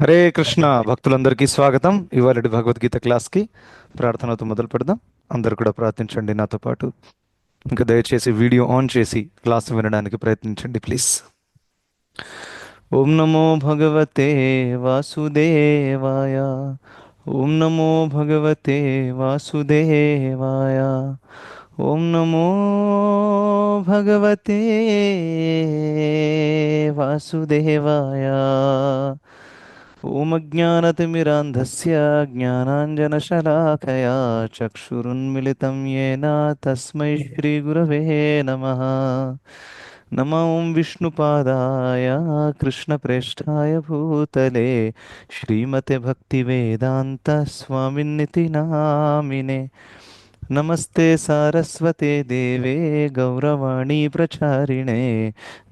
హరే కృష్ణ భక్తులందరికీ స్వాగతం. ఇవాళ భగవద్గీత క్లాస్కి ప్రార్థనతో మొదలు పెడదాం. అందరు కూడా ప్రార్థించండి నాతో పాటు. ఇంకా దయచేసి వీడియో ఆన్ చేసి క్లాస్ వినడానికి ప్రయత్నించండి ప్లీజ్. ఓం నమో భగవతే వాసుదేవాయ. ఓం నమో భగవతే వాసుదేవాయ. ఓం నమో భగవతే వాసుదేవాయ. ఓం అజ్ఞానతిమిరాంధస్య జ్ఞానాంజనశలాకయా చక్షురున్మిళితం యేన తస్మై శ్రీగురవే నమః. నమో విష్ణుపాదాయ కృష్ణప్రేష్ఠాయ భూతలే శ్రీమతే భక్తివేదాంత స్వామిన్నితి నామినే. నమస్తే సారస్వతే దేవే గౌరవాణీ ప్రచారిణే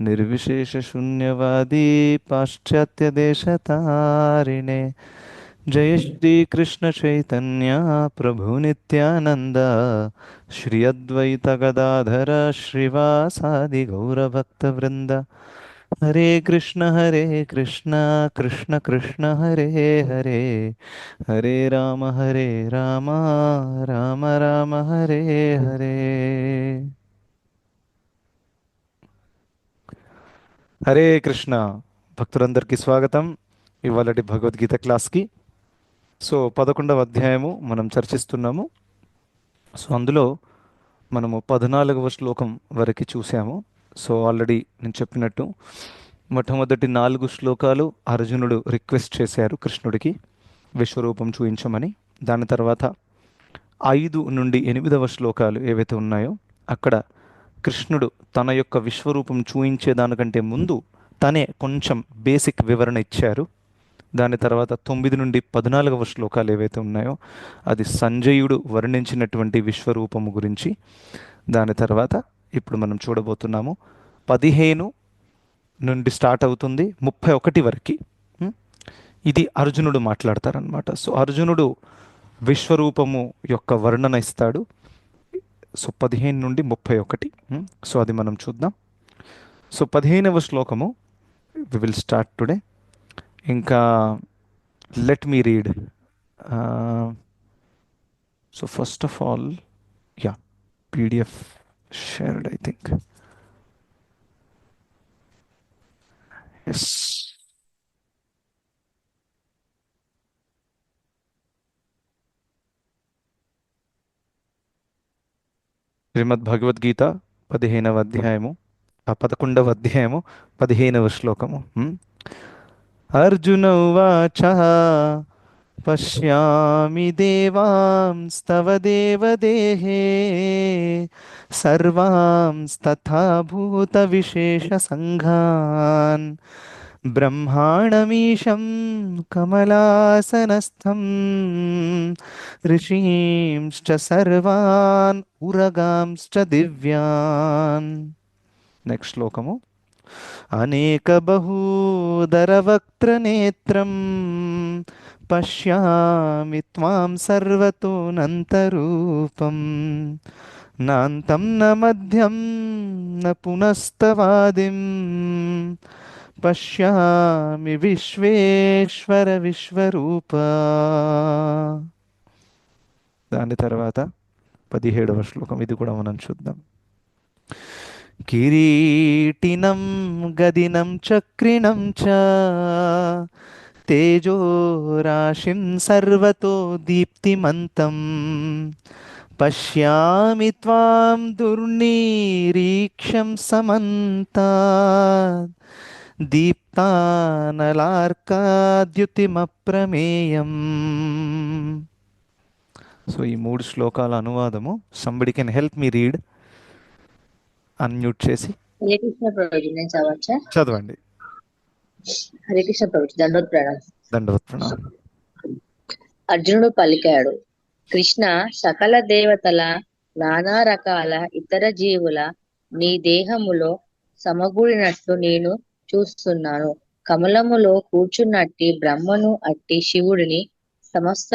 నిర్విశేషశూన్యవాది పాశ్చాత్యదేశతారిణే. జయ శ్రీకృష్ణ చైతన్య ప్రభు నిత్యానంద శ్రీ అద్వైత గదాధర శ్రీవాసాది గౌరభక్తవృంద. హరే కృష్ణ కృష్ణ కృష్ణ హరే హరే హరే రామ రామ రామ హరే హరే. హరే కృష్ణ భక్తులందరికీ స్వాగతం ఇవాళటి భగవద్గీత క్లాస్కి. సో 11వ అధ్యాయము మనం చర్చిస్తున్నాము. సో అందులో మనము 14వ శ్లోకం వరకు చూసాము. సో ఆల్రెడీ నేను చెప్పినట్టు మొట్టమొదటి 4 శ్లోకాలు అర్జునుడు రిక్వెస్ట్ చేశారు కృష్ణుడికి విశ్వరూపం చూపించమని. దాని తర్వాత 5 నుండి 8వ శ్లోకాలు ఏవైతే ఉన్నాయో అక్కడ కృష్ణుడు తన యొక్క విశ్వరూపం చూయించేదానికంటే ముందు తనే కొంచెం బేసిక్ వివరణ ఇచ్చారు. దాని తర్వాత 9 నుండి 14వ శ్లోకాలు ఏవైతే ఉన్నాయో అది సంజయుడు వర్ణించినటువంటి విశ్వరూపము గురించి. దాని తర్వాత ఇప్పుడు మనం చూడబోతున్నాము 15 నుండి స్టార్ట్ అవుతుంది 31 వరకు. ఇది అర్జునుడు మాట్లాడతారనమాట. సో అర్జునుడు విశ్వరూపము యొక్క వర్ణన ఇస్తాడు. సో 15 నుండి 31. సో అది మనం చూద్దాం. సో 15వ శ్లోకము వి విల్ స్టార్ట్ టుడే. ఇంకా let me read. So first of all yeah PDF shared I think. Yes. Shrimad Bhagavad Gita 15వ అధ్యాయము 11వ అధ్యాయము 15వ శ్లోకము. అర్జున ఉవాచ పశ్యామి దేవాంస్తవ దేవదేహే సర్వాంస్తథా భూత విశేష సంఘాన్ బ్రహ్మాణమీశం కమలాసనస్థం ఋషీంశ్చ సర్వాన్ ఉరగాంశ్చ దివ్యాన్. నెక్స్ట్ శ్లోకము. అనేక బహూదరవక్త్రనేత్రం పశ్యామి త్వాం సర్వతోనంతరూపం నాంతం న మధ్యం న పునస్తవాదిం పశ్యామి విశ్వేశ్వర విశ్వరూప. దాని తర్వాత 17వ శ్లోకం, ఇది కూడా మనం చూద్దాం. కిరీటినం గదినం చక్రిణం చ తేజో రాశిం సర్వతో దీప్తిమంతం పశ్యామి త్వాం దుర్నిరీక్షం సమంతాత్ దీప్తానలార్కాద్యుతిమప్రమేయం. సో ఈ 3 శ్లోకాల అనువాదము. Somebody can help me read unmute చేసి. హరే కృష్ణ ప్రభుజీ, నేను చదవచ్చా? చదవండి. హరే కృష్ణ ప్రభుజీ, దండోత్ ప్రణామం. దండవత్ ప్రణామం. అర్జునుడు పలికాడు, కృష్ణ, సకల దేవతల నానా రకాల ఇతర జీవుల నీ దేహములో సమగూడినట్లు నేను చూస్తున్నాను. కమలములో కూర్చున్నట్టి బ్రహ్మను, అట్టి శివుడిని, సమస్త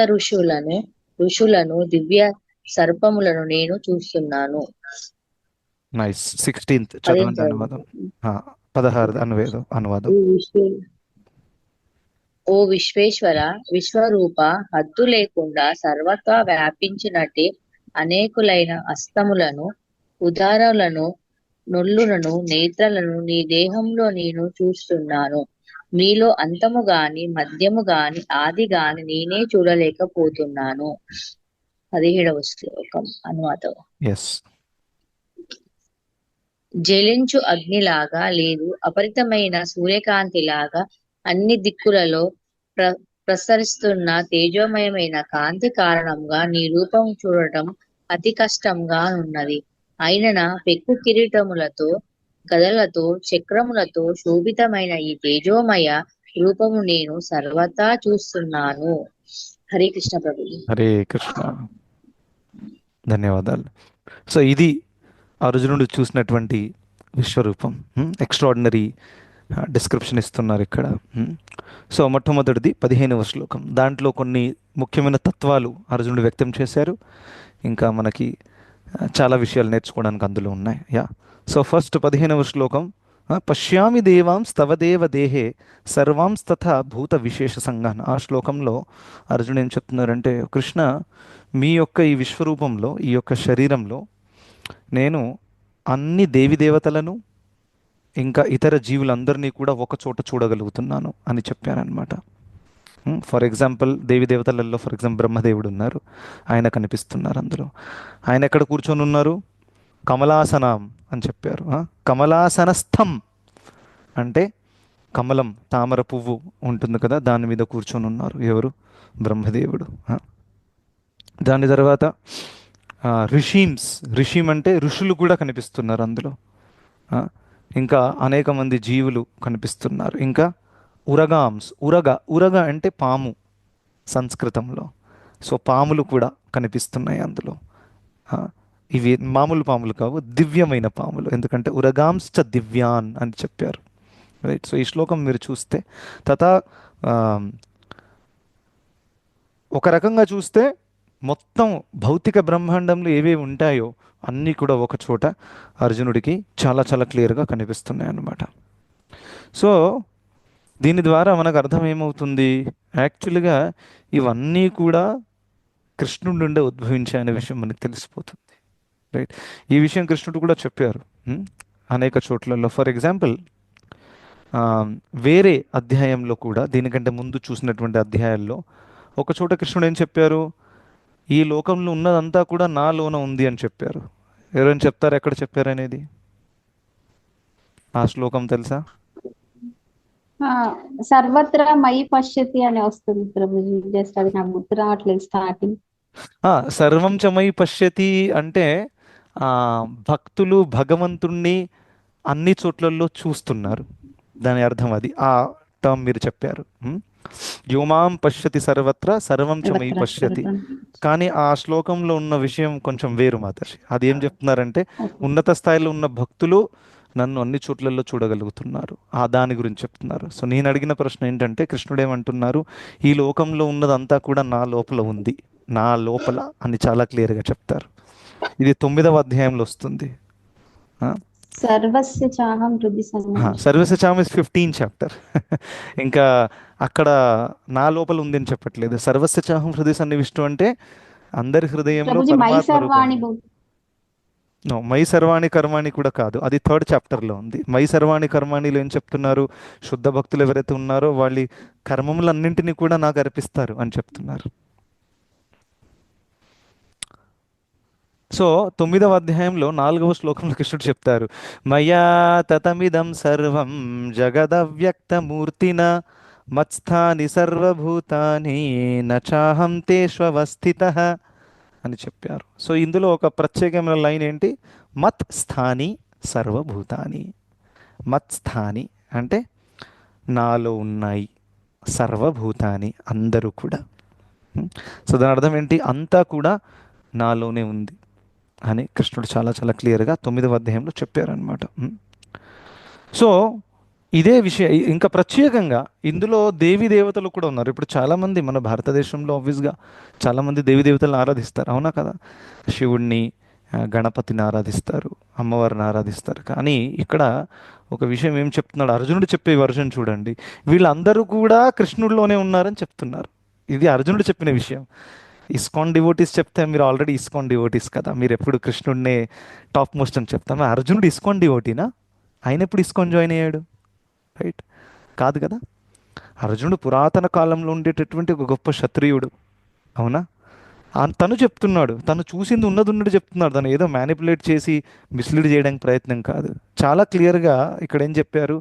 ఋషులను దివ్య సర్పములను నేను చూస్తున్నాను. నైస్. 16th చదవండి అనువాదం. 16 అనువాదం. ఓ విశ్వేశ్వర, విశ్వరూప, హద్దు లేకుండా సర్వత్రా వ్యాపించినట్టి అనేకులైన అస్తములను, ఉదారలను, నొల్లులను, నేత్రలను నీ దేహంలో నేను చూస్తున్నాను. మీలో అంతము గాని, మధ్యము గాని, ఆది గాని నేనే చూడలేకపోతున్నాను. 17వ శ్లోకం అనువాదం. ఎస్. జ్వలించు అగ్నిలాగా లేదు, అపరితమైన సూర్యకాంతిలాగా అన్ని దిక్కులలో ప్ర ప్రసరిస్తున్న తేజోమయమైన కాంతి కారణంగా నీ రూపం చూడటం అతి కష్టంగా ఉన్నది. అయినన పెక్కు కిరీటములతో, గదలతో, చక్రములతో శోభితమైన ఈ తేజోమయ రూపము నేను సర్వతా చూస్తున్నాను. హరే కృష్ణ ప్రభు. హరే కృష్ణ. ధన్యవాదాలు. సో ఇది అర్జునుడు చూసినటువంటి విశ్వరూపం. ఎక్స్ట్రాడినరీ డిస్క్రిప్షన్ ఇస్తున్నారు ఇక్కడ. సో మొట్టమొదటిది 15వ శ్లోకం. దాంట్లో కొన్ని ముఖ్యమైన తత్వాలు అర్జునుడు వ్యక్తం చేశారు. ఇంకా మనకి చాలా విషయాలు నేర్చుకోవడానికి అందులో ఉన్నాయి. యా. సో ఫస్ట్ 15వ శ్లోకం. పశ్యామి దేవాంస్ తవ దేవ దేహే సర్వాంస్ తథా భూత విశేష సంఘాన్. ఆ శ్లోకంలో అర్జునుడు ఏం చెప్తున్నారంటే, కృష్ణ మీ యొక్క ఈ విశ్వరూపంలో, ఈ యొక్క శరీరంలో నేను అన్ని దేవి దేవతలను ఇంకా ఇతర జీవులందరినీ కూడా ఒక చోట చూడగలుగుతున్నాను అని చెప్పారనమాట. ఫర్ ఎగ్జాంపుల్ దేవి దేవతలలో ఫర్ ఎగ్జాంపుల్ బ్రహ్మదేవుడు ఉన్నారు, ఆయన కనిపిస్తున్నారు అందులో. ఆయన ఎక్కడ కూర్చొని ఉన్నారు? కమలాసనం అని చెప్పారు. కమలాసనస్థం అంటే కమలం, తామర పువ్వు ఉంటుంది కదా, దాని మీద కూర్చొని ఉన్నారు. ఎవరు? బ్రహ్మదేవుడు. దాని తర్వాత ఋషీమ్స్, ఋషిం అంటే ఋషులు కూడా కనిపిస్తున్నారు అందులో. ఇంకా అనేక మంది జీవులు కనిపిస్తున్నారు. ఇంకా ఉరగాంస్, ఉరగ అంటే పాము సంస్కృతంలో. సో పాములు కూడా కనిపిస్తున్నాయి అందులో. ఇవి మామూలు పాములు కావు, దివ్యమైన పాములు. ఎందుకంటే ఉరగాంశ్చ దివ్యాన్ అని చెప్పారు. రైట్. సో ఈ శ్లోకం మీరు చూస్తే తథా ఒక రకంగా చూస్తే మొత్తం భౌతిక బ్రహ్మాండంలో ఏవేవి ఉంటాయో అన్నీ కూడా ఒక చోట అర్జునుడికి చాలా చాలా క్లియర్గా కనిపిస్తున్నాయి అన్నమాట. సో దీని ద్వారా మనకు అర్థం ఏమవుతుంది? యాక్చువల్గా ఇవన్నీ కూడా కృష్ణుడి నుండే ఉద్భవించాయి అనే విషయం మనకు తెలిసిపోతుంది. రైట్. ఈ విషయం కృష్ణుడు కూడా చెప్పారు అనేక చోట్లలో. ఫర్ ఎగ్జాంపుల్ వేరే అధ్యాయంలో కూడా, దీనికంటే ముందు చూసినటువంటి అధ్యాయాల్లో ఒక చోట కృష్ణుడు ఏం చెప్పారు? ఈ లోకంలో ఉన్నదంతా కూడా నాలోన ఉంది అని చెప్పారు. ఎవరైనా చెప్తారు ఎక్కడ చెప్పారు అనేది? ఆ శ్లోకం తెలుసా? సర్వత్రా మయి పశ్యతి అని వస్తుంది ప్రభుజీ. జస్ట్ అది నాకు గుర్తు రావట్లేదు స్టార్టింగ్. సర్వం చ మయి పశ్యతి అంటే భక్తులు భగవంతుణ్ణి అన్ని చోట్లలో చూస్తున్నారు, దాని అర్థం అది. ఆ టర్మ్ మీరు చెప్పారు. యోమాం పశ్యతి సర్వత్ర సర్వం చ మయి పశ్యతి. కానీ ఆ శ్లోకంలో ఉన్న విషయం కొంచెం వేరు మాతాజీ. అది ఏం చెప్తున్నారంటే, ఉన్నత స్థాయిలో ఉన్న భక్తులు నన్ను అన్ని చోట్లలో చూడగలుగుతున్నారు, ఆ దాని గురించి చెప్తున్నారు. సో నేను అడిగిన ప్రశ్న ఏంటంటే, కృష్ణుడు ఏమంటున్నారు? ఈ లోకంలో ఉన్నదంతా కూడా నా లోపల ఉంది, నా లోపల అని చాలా క్లియర్గా చెప్తారు. ఇది 9వ అధ్యాయంలో వస్తుంది. సర్వస్య చాహం హృది సన్నివిష్టం. సర్వస్య చాహం ఇస్ 15th చాప్టర్. ఇంకా అక్కడ నా లోపల ఉంది అని చెప్పట్లేదు. సర్వస్య చాహం హృదయ సన్నివిష్టం అంటే అందరి హృదయంలో ప్రభుజీ మై పరమాత్మ సర్వాణి రూపం. మై సర్వాణి కర్మాణి కూడా కాదు, అది 3rd చాప్టర్లో ఉంది. మై సర్వాణి కర్మాణిలో ఏం చెప్తున్నారు? శుద్ధ భక్తులు ఎవరైతే ఉన్నారో వాళ్ళ కర్మములన్నింటినీ కూడా నాకు అర్పిస్తారు అని చెప్తున్నారు. సో 9వ అధ్యాయంలో 4వ శ్లోకంలో కృష్ణుడు చెప్తారు, మయా తతమిదం సర్వం జగదవ్యక్తమూర్తిన మత్స్థాని సర్వభూతాని నచాహం తేష్వస్థితః అని చెప్పారు. సో ఇందులో ఒక ప్రత్యేకమైన లైన్ ఏంటి? మత్ స్థాని సర్వభూతాని. మత్ స్థాని అంటే నాలో ఉన్నాయి సర్వభూతాని, అందరూ కూడా. సో దాని అర్థం ఏంటి? అంతా కూడా నాలోనే ఉంది అని కృష్ణుడు చాలా చాలా క్లియర్గా 9వ అధ్యాయంలో చెప్పారనమాట. సో ఇదే విషయం. ఇంకా ప్రత్యేకంగా ఇందులో దేవీ దేవతలు కూడా ఉన్నారు. ఇప్పుడు చాలామంది మన భారతదేశంలో ఆబ్వియస్గా చాలామంది దేవీ దేవతలను ఆరాధిస్తారు, అవునా కదా? శివుణ్ణి, గణపతిని ఆరాధిస్తారు, అమ్మవారిని ఆరాధిస్తారు. కానీ ఇక్కడ ఒక విషయం ఏం చెప్తున్నాడు అర్జునుడు చెప్పే వర్షన్ చూడండి. వీళ్ళందరూ కూడా కృష్ణుడిలోనే ఉన్నారని చెప్తున్నారు. ఇది అర్జునుడు చెప్పిన విషయం. ఇస్కాన్ డివోటీస్ చెప్తే మీరు ఆల్రెడీ ఇస్కాన్ డివోటీస్ కదా, మీరు ఎప్పుడు కృష్ణుడినే టాప్ మోస్ట్ అని చెప్తాము. అర్జునుడు ఇస్కాన్ డివోటీనా? ఆయన ఎప్పుడు ఇస్కాన్ జాయిన్ అయ్యాడు? రైట్, కాదు కదా. అర్జునుడు పురాతన కాలంలో ఉండేటటువంటి ఒక గొప్ప క్షత్రియుడు, అవునా? తను చెప్తున్నాడు, తను చూసింది ఉన్నది ఉన్నట్టు చెప్తున్నాడు. తను ఏదో మ్యానిపులేట్ చేసి మిస్లీడ్ చేయడానికి ప్రయత్నం కాదు. చాలా క్లియర్గా ఇక్కడ ఏం చెప్పారు,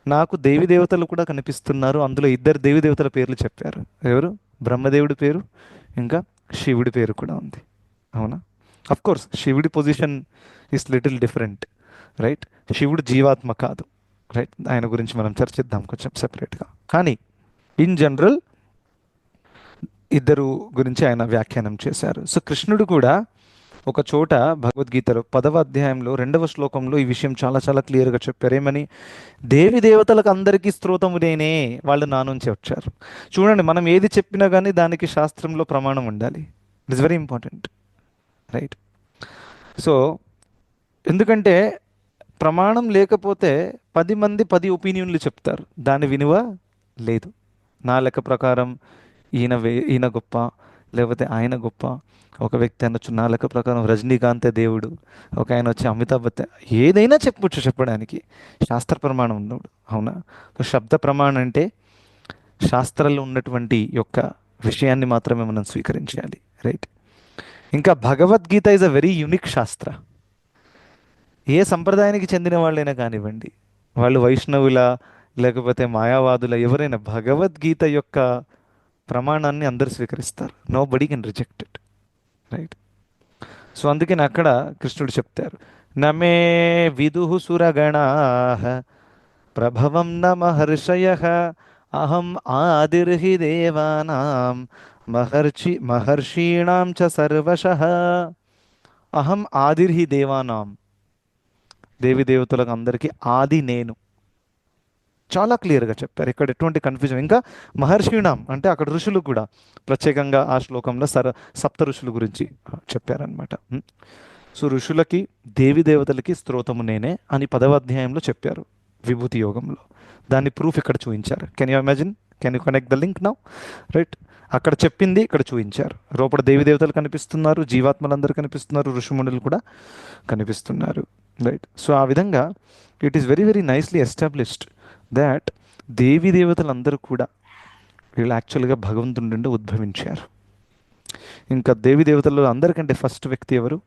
నాకు దేవి దేవతలు కూడా కనిపిస్తున్నారు. అందులో ఇద్దరు దేవి దేవతల పేర్లు చెప్పారు. ఎవరు? బ్రహ్మదేవుడి పేరు, ఇంకా శివుడి పేరు కూడా ఉంది, అవునా? అఫ్ కోర్స్ శివుడి position is little different, right? శివుడు జీవాత్మ కాదు, రైట్? ఆయన గురించి మనం చర్చిద్దాం కొంచెం సెపరేట్గా. కానీ ఇన్ జనరల్ ఇద్దరు గురించి ఆయన వ్యాఖ్యానం చేశారు. సో కృష్ణుడు కూడా ఒక చోట భగవద్గీతలో 10వ అధ్యాయంలో 2వ శ్లోకంలో ఈ విషయం చాలా చాలా క్లియర్గా చెప్పారు. ఏమని? దేవి దేవతలకు అందరికీ స్తోత్రము నేనే, వాళ్ళు నా నుంచి వచ్చారు. చూడండి, మనం ఏది చెప్పినా కానీ దానికి శాస్త్రంలో ప్రమాణం ఉండాలి. It is very important, right? So ఎందుకంటే ప్రమాణం లేకపోతే 10 మంది 10 ఒపీనియన్లు చెప్తారు, దాని విలువ లేదు. నా లెక్క ప్రకారం ఈయన గొప్ప, లేకపోతే ఆయన గొప్ప. ఒక వ్యక్తి అనొచ్చు నా లెక్క ప్రకారం రజనీకాంతే దేవుడు, ఒక ఆయన వచ్చి అమితాబ్ బచ్చన్. ఏదైనా చెప్పొచ్చు చెప్పడానికి, శాస్త్ర ప్రమాణం ఉన్నాడు, అవునా? శబ్ద ప్రమాణం అంటే శాస్త్రాల్లో ఉన్నటువంటి యొక్క విషయాన్ని మాత్రమే మనం స్వీకరించాలి, రైట్? ఇంకా Bhagavad Gita is a very unique శాస్త్ర. ఏ సంప్రదాయానికి చెందిన వాళ్ళైనా కానివ్వండి, వాళ్ళు వైష్ణవుల లేకపోతే మాయావాదుల, ఎవరైనా భగవద్గీత యొక్క ప్రమాణాన్ని అందరూ స్వీకరిస్తారు. Nobody can reject it, right? So అందుకని అక్కడ కృష్ణుడు చెప్తారు, నమే విదుహు సురగణా ప్రభవం న మహర్షయః అహం ఆదిర్హి దేవానాం మహర్షీణాం చ సర్వశః. అహం ఆదిర్హి దేవానాం, దేవి దేవతలకు అందరికీ ఆది నేను. చాలా క్లియర్గా చెప్పారు, ఇక్కడ ఎటువంటి కన్ఫ్యూజన్. ఇంకా మహర్షిణం అంటే అక్కడ ఋషులు కూడా ప్రత్యేకంగా ఆ శ్లోకంలో సప్త ఋషుల గురించి చెప్పారనమాట. సో ఋషులకి దేవి దేవతలకి స్తోత్రము నేనే అని 10వ అధ్యాయంలో చెప్పారు విభూతి యోగంలో. దాన్ని ప్రూఫ్ ఇక్కడ చూపించారు. Can you imagine? Can you connect the link now? Right, అక్కడ చెప్పింది ఇక్కడ చూపించారు. లోపల దేవి దేవతలు కనిపిస్తున్నారు, జీవాత్మలందరూ కనిపిస్తున్నారు, ఋషిమునులు కూడా కనిపిస్తున్నారు, రైట్? సో ఆ విధంగా it is very very nicely established that దేవి దేవతలందరూ కూడా వీళ్ళు యాక్చువల్గా భగవంతుడి నుండి ఉద్భవించారు. ఇంకా దేవి దేవతల్లో అందరికంటే ఫస్ట్ వ్యక్తి ఎవరు?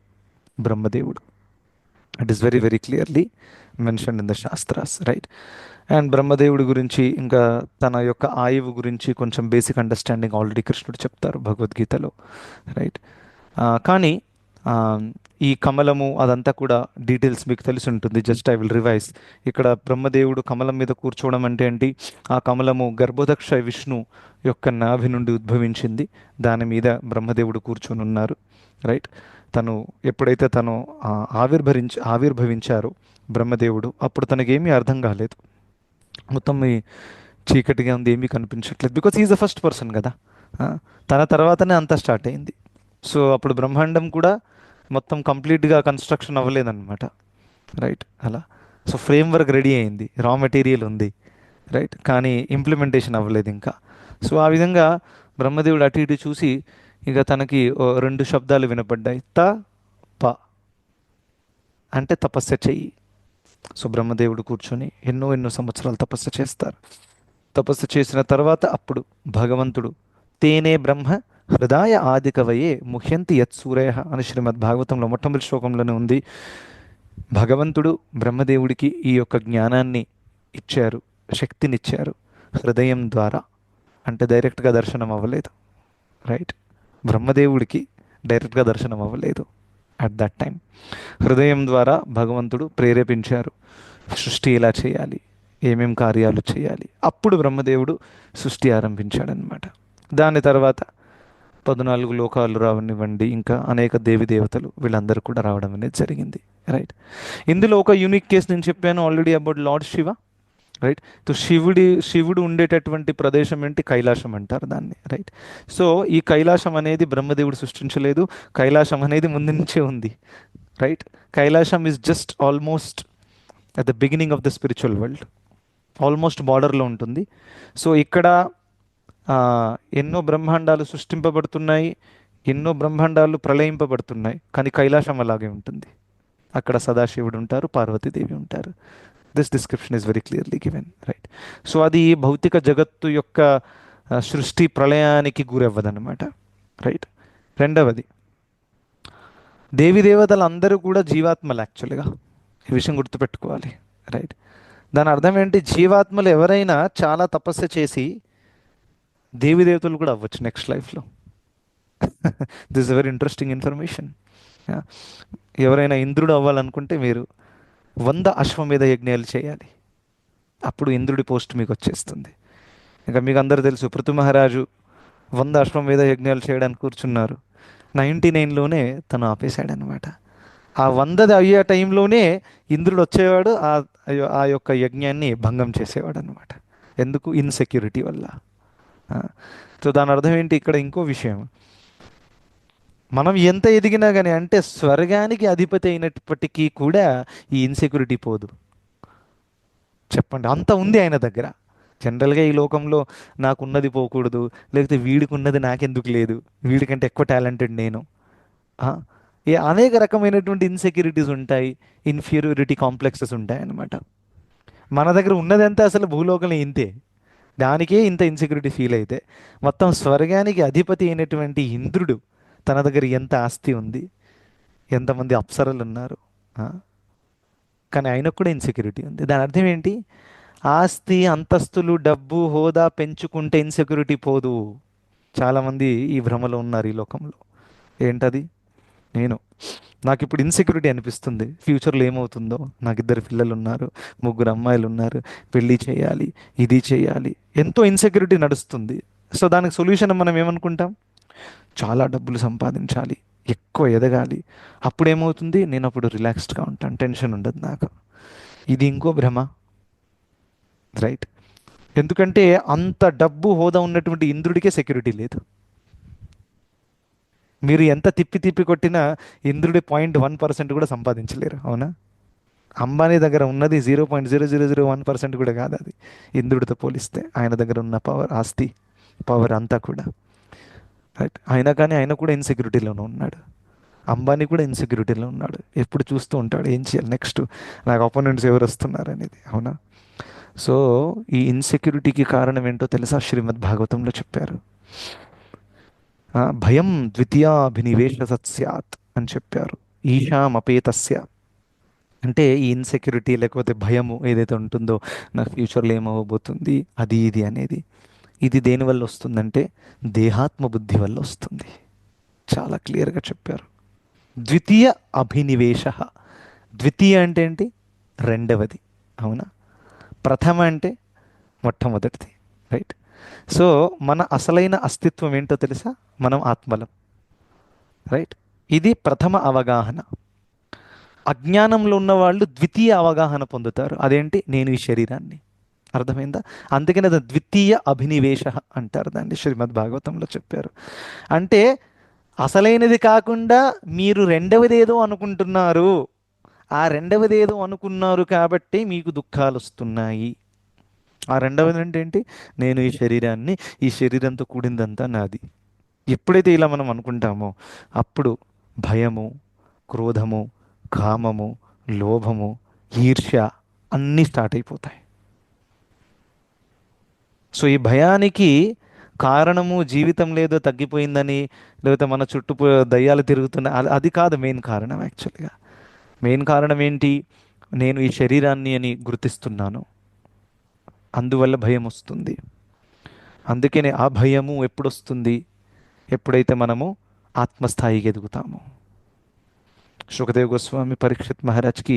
బ్రహ్మదేవుడు. It is very very clearly mention in the shastras, right? And బ్రహ్మదేవుడి గురించి ఇంకా తన యొక్క ఆయువు గురించి కొంచెం బేసిక్ అండర్స్టాండింగ్ ఆల్రెడీ కృష్ణుడు చెప్తారు భగవద్గీతలో, రైట్? కానీ ఈ కమలము అదంతా కూడా డీటెయిల్స్ మీకు తెలిసి ఉంటుంది. Just I will revise. ఇక్కడ బ్రహ్మదేవుడు కమలం మీద కూర్చోవడం అంటే ఏంటి? ఆ కమలము గర్భోదక్ష విష్ణు యొక్క నాభి నుండి ఉద్భవించింది, దాని మీద బ్రహ్మదేవుడు కూర్చొని ఉన్నారు, రైట్? ఎప్పుడైతే తను ఆవిర్భవించారో బ్రహ్మదేవుడు, అప్పుడు తనకేమీ అర్థం కాలేదు. మొత్తం చీకటిగా ఉంది, ఏమీ కనిపించట్లేదు. Because is the first person కదా. తన తర్వాతనే అంతా స్టార్ట్ అయింది. సో అప్పుడు బ్రహ్మాండం కూడా మొత్తం కంప్లీట్గా కన్స్ట్రక్షన్ అవ్వలేదన్నమాట, రైట్? అలా సో ఫ్రేమ్వర్క్ రెడీ అయింది, రా మెటీరియల్ ఉంది, రైట్? కానీ ఇంప్లిమెంటేషన్ అవ్వలేదు ఇంకా. సో ఆ విధంగా బ్రహ్మదేవుడు అటు ఇటు చూసి ఇక తనకి 2 శబ్దాలు వినపడ్డాయి. ప అంటే తపస్సు చెయ్యి. సో బ్రహ్మదేవుడు కూర్చొని ఎన్నో సంవత్సరాలు తపస్సు చేస్తారు. తపస్సు చేసిన తర్వాత అప్పుడు భగవంతుడు తేనే బ్రహ్మ హృదయ ఆదికవయే ముహ్యంతి యత్ సూరయ అని శ్రీమద్ భాగవతంలో మొట్టమొదటి శ్లోకంలోనే ఉంది. భగవంతుడు బ్రహ్మదేవుడికి ఈ యొక్క జ్ఞానాన్ని ఇచ్చారు, శక్తినిచ్చారు హృదయం ద్వారా. అంటే డైరెక్ట్గా దర్శనం అవ్వలేదు, రైట్? బ్రహ్మదేవుడికి డైరెక్ట్గా దర్శనం అవ్వలేదు అట్ దట్ టైం. హృదయం ద్వారా భగవంతుడు ప్రేరేపించారు, సృష్టి ఎలా చేయాలి, ఏమేం కార్యాలు చేయాలి. అప్పుడు బ్రహ్మదేవుడు సృష్టి ఆరంభించాడనమాట. దాని తర్వాత 14 లోకాలు రావనివ్వండి, ఇంకా అనేక దేవి దేవతలు వీళ్ళందరూ కూడా రావడం అనేది జరిగింది, రైట్? ఇందులో ఒక యూనిక్ కేసు నేను చెప్పాను already about lord Shiva, right. So శివుడు ఉండేటటువంటి ప్రదేశం ఏంటి? కైలాసం అంటారు దాన్ని, రైట్. సో ఈ కైలాసం అనేది బ్రహ్మదేవుడు సృష్టించలేదు. కైలాసం అనేది ముందు నుంచే ఉంది, right. Kailasam is just almost at the beginning of the spiritual world, almost బార్డర్లో ఉంటుంది. సో ఇక్కడ ఆ, ఎన్నో బ్రహ్మాండాలు సృష్టింపబడుతున్నాయి, ఎన్నో బ్రహ్మాండాలు ప్రళయింపబడుతున్నాయి, కానీ కైలాసం అలాగే ఉంటుంది. అక్కడ సదాశివుడు ఉంటారు, పార్వతీదేవి ఉంటారు. This description is very clearly given, right. So అది భౌతిక జగత్తు యొక్క సృష్టి ప్రళయానికి గురవ్వదన్నమాట, రైట్. రెండవది, దేవి దేవతలు అందరూ కూడా జీవాత్మలు యాక్చువల్గా. ఈ విషయం గుర్తుపెట్టుకోవాలి, రైట్. దాని అర్థం ఏంటి? జీవాత్మలు ఎవరైనా చాలా తపస్సు చేసి దేవి దేవతలు కూడా అవ్వచ్చు నెక్స్ట్ లైఫ్లో. This is very interesting information. ఎవరైనా ఇంద్రుడు అవ్వాలనుకుంటే మీరు 100 అశ్వమేధ యజ్ఞాలు చేయాలి, అప్పుడు ఇంద్రుడి పోస్ట్ మీకు వచ్చేస్తుంది. ఇంకా మీకు అందరూ తెలుసు, పృథు మహారాజు 100 అశ్వమేధ యజ్ఞాలు చేయడానికి కూర్చున్నారు, 99లోనే తను ఆపేశాడనమాట. ఆ 100ది అయ్యే టైంలోనే ఇంద్రుడు వచ్చేవాడు, ఆ యొక్క యజ్ఞాన్ని భంగం చేసేవాడు అనమాట. ఎందుకు? ఇన్సెక్యూరిటీ వల్ల. సో దాని అర్థం ఏంటి? ఇక్కడ ఇంకో విషయం, మనం ఎంత ఎదిగినా కానీ, అంటే స్వర్గానికి అధిపతి అయినప్పటికీ కూడా ఈ ఇన్సెక్యూరిటీ పోదు. చెప్పండి, అంత ఉంది ఆయన దగ్గర. జనరల్గా ఈ లోకంలో నాకున్నది పోకూడదు, లేకపోతే వీడికి ఉన్నది నాకెందుకు లేదు, వీడికంటే ఎక్కువ టాలెంటెడ్ నేను, ఆ, అనేక రకమైనటువంటి ఇన్సెక్యూరిటీస్ ఉంటాయి, ఇన్ఫీరియారిటీ కాంప్లెక్సెస్ ఉంటాయి అన్నమాట. మన దగ్గర ఉన్నదంతా అసలు భూలోకంలో ఇంతే, దానికే ఇంత ఇన్సెక్యూరిటీ ఫీల్ అయితే, మొత్తం స్వర్గానికి అధిపతి అయినటువంటి ఇంద్రుడు తన దగ్గర ఎంత ఆస్తి ఉంది, ఎంతమంది అప్సరలు ఉన్నారు, ఆ? కానీ ఆయనకు కూడా ఇన్సెక్యూరిటీ ఉంది. దాని అర్థం ఏంటి? ఆస్తి, అంతస్తులు, డబ్బు, హోదా పెంచుకుంటే ఇన్సెక్యూరిటీ పోదు. చాలామంది ఈ భ్రమలో ఉన్నారు ఈ లోకంలో. ఏంటది? నాకు ఇప్పుడు ఇన్సెక్యూరిటీ అనిపిస్తుంది, ఫ్యూచర్లో ఏమవుతుందో, నాకు 2 పిల్లలు ఉన్నారు, 3 అమ్మాయిలు ఉన్నారు, పెళ్ళి చేయాలి, ఇది చేయాలి, ఎంతో ఇన్సెక్యూరిటీ నడుస్తుంది. సో దానికి సొల్యూషన్ మనం ఏమనుకుంటాం? చాలా డబ్బులు సంపాదించాలి, ఎక్కువ ఎదగాలి, అప్పుడు ఏమవుతుంది? నేను అప్పుడు రిలాక్స్డ్గా ఉంటాను, టెన్షన్ ఉండదు నాకు. ఇది ఇంకో భ్రమ, రైట్. ఎందుకంటే అంత డబ్బు, హోదా ఉన్నటువంటి ఇంద్రుడికే సెక్యూరిటీ లేదు. మీరు ఎంత తిప్పి తిప్పి కొట్టినా ఇంద్రుడి 0.1% కూడా సంపాదించలేరు, అవునా? అంబానీ దగ్గర ఉన్నది 0.0001% కూడా కాదు అది, ఇంద్రుడితో పోలిస్తే. ఆయన దగ్గర ఉన్న పవర్, ఆస్తి, పవర్ అంతా కూడా, రైట్. అయినా కానీ ఆయన కూడా ఇన్సెక్యూరిటీలోనే ఉన్నాడు. అంబానీ కూడా ఇన్సెక్యూరిటీలో ఉన్నాడు, ఎప్పుడు చూస్తూ ఉంటాడు ఏం చేయాలి నెక్స్ట్, నాకు అపోనెంట్స్ ఎవరు వస్తున్నారు అనేది, అవునా? సో ఈ ఇన్సెక్యూరిటీకి కారణం ఏంటో తెలుసా? శ్రీమద్ భాగవతంలో చెప్పారు. భయం ద్వితీయాభినివేశ సత్స్యాత్ అని చెప్పారు. ఈశామపేతస్య అంటే ఈ ఇన్సెక్యూరిటీ లేకపోతే భయము ఏదైతే ఉంటుందో, నాకు ఫ్యూచర్లో ఏమవ్వబోతుంది అది ఇది అనేది, ఇది దేనివల్ల వస్తుందంటే దేహాత్మ బుద్ధి వల్ల వస్తుంది. చాలా క్లియర్గా చెప్పారు. ద్వితీయ అభినివేశ. ద్వితీయ అంటే ఏంటి? రెండవది, అవునా? ప్రథమ అంటే మొట్టమొదటిది, రైట్. సో మన అసలైన అస్తిత్వం ఏంటో తెలుసా? మనం ఆత్మలం, రైట్. ఇది ప్రథమ అవగాహన. అజ్ఞానంలో ఉన్న వాళ్ళు ద్వితీయ అవగాహన పొందుతారు. అదేంటి? నేను ఈ శరీరాన్ని. అర్థమైందా? అందుకని అది ద్వితీయ అభినివేశ అంటారు దాన్ని, శ్రీమద్ భాగవతంలో చెప్పారు. అంటే అసలైనది కాకుండా మీరు రెండవది ఏదో అనుకుంటున్నారు, ఆ రెండవది ఏదో అనుకున్నారు కాబట్టి మీకు దుఃఖాలు వస్తున్నాయి. ఆ రెండవది అంటే ఏంటి? నేను ఈ శరీరాన్ని, ఈ శరీరంతో కూడిందంతా నాది. ఎప్పుడైతే ఇలా మనం అనుకుంటామో అప్పుడు భయము, క్రోధము, కామము, లోభము, ఈర్ష్య అన్నీ స్టార్ట్ అయిపోతాయి. సో ఈ భయానికి కారణము జీవితం లేదో తగ్గిపోయిందని, లేకపోతే మన చుట్టూ దయ్యాలు తిరుగుతున్న అది కాదు మెయిన్ కారణం. యాక్చువల్గా మెయిన్ కారణం ఏంటి? నేను ఈ శరీరాన్ని అని గుర్తిస్తున్నాను, అందువల్ల భయం వస్తుంది. అందుకనే ఆ భయము ఎప్పుడు వస్తుంది? ఎప్పుడైతే మనము ఆత్మస్థాయికి ఎదుగుతామో. సుఖదేవ్ గోస్వామి పరీక్షిత్ మహారాజ్కి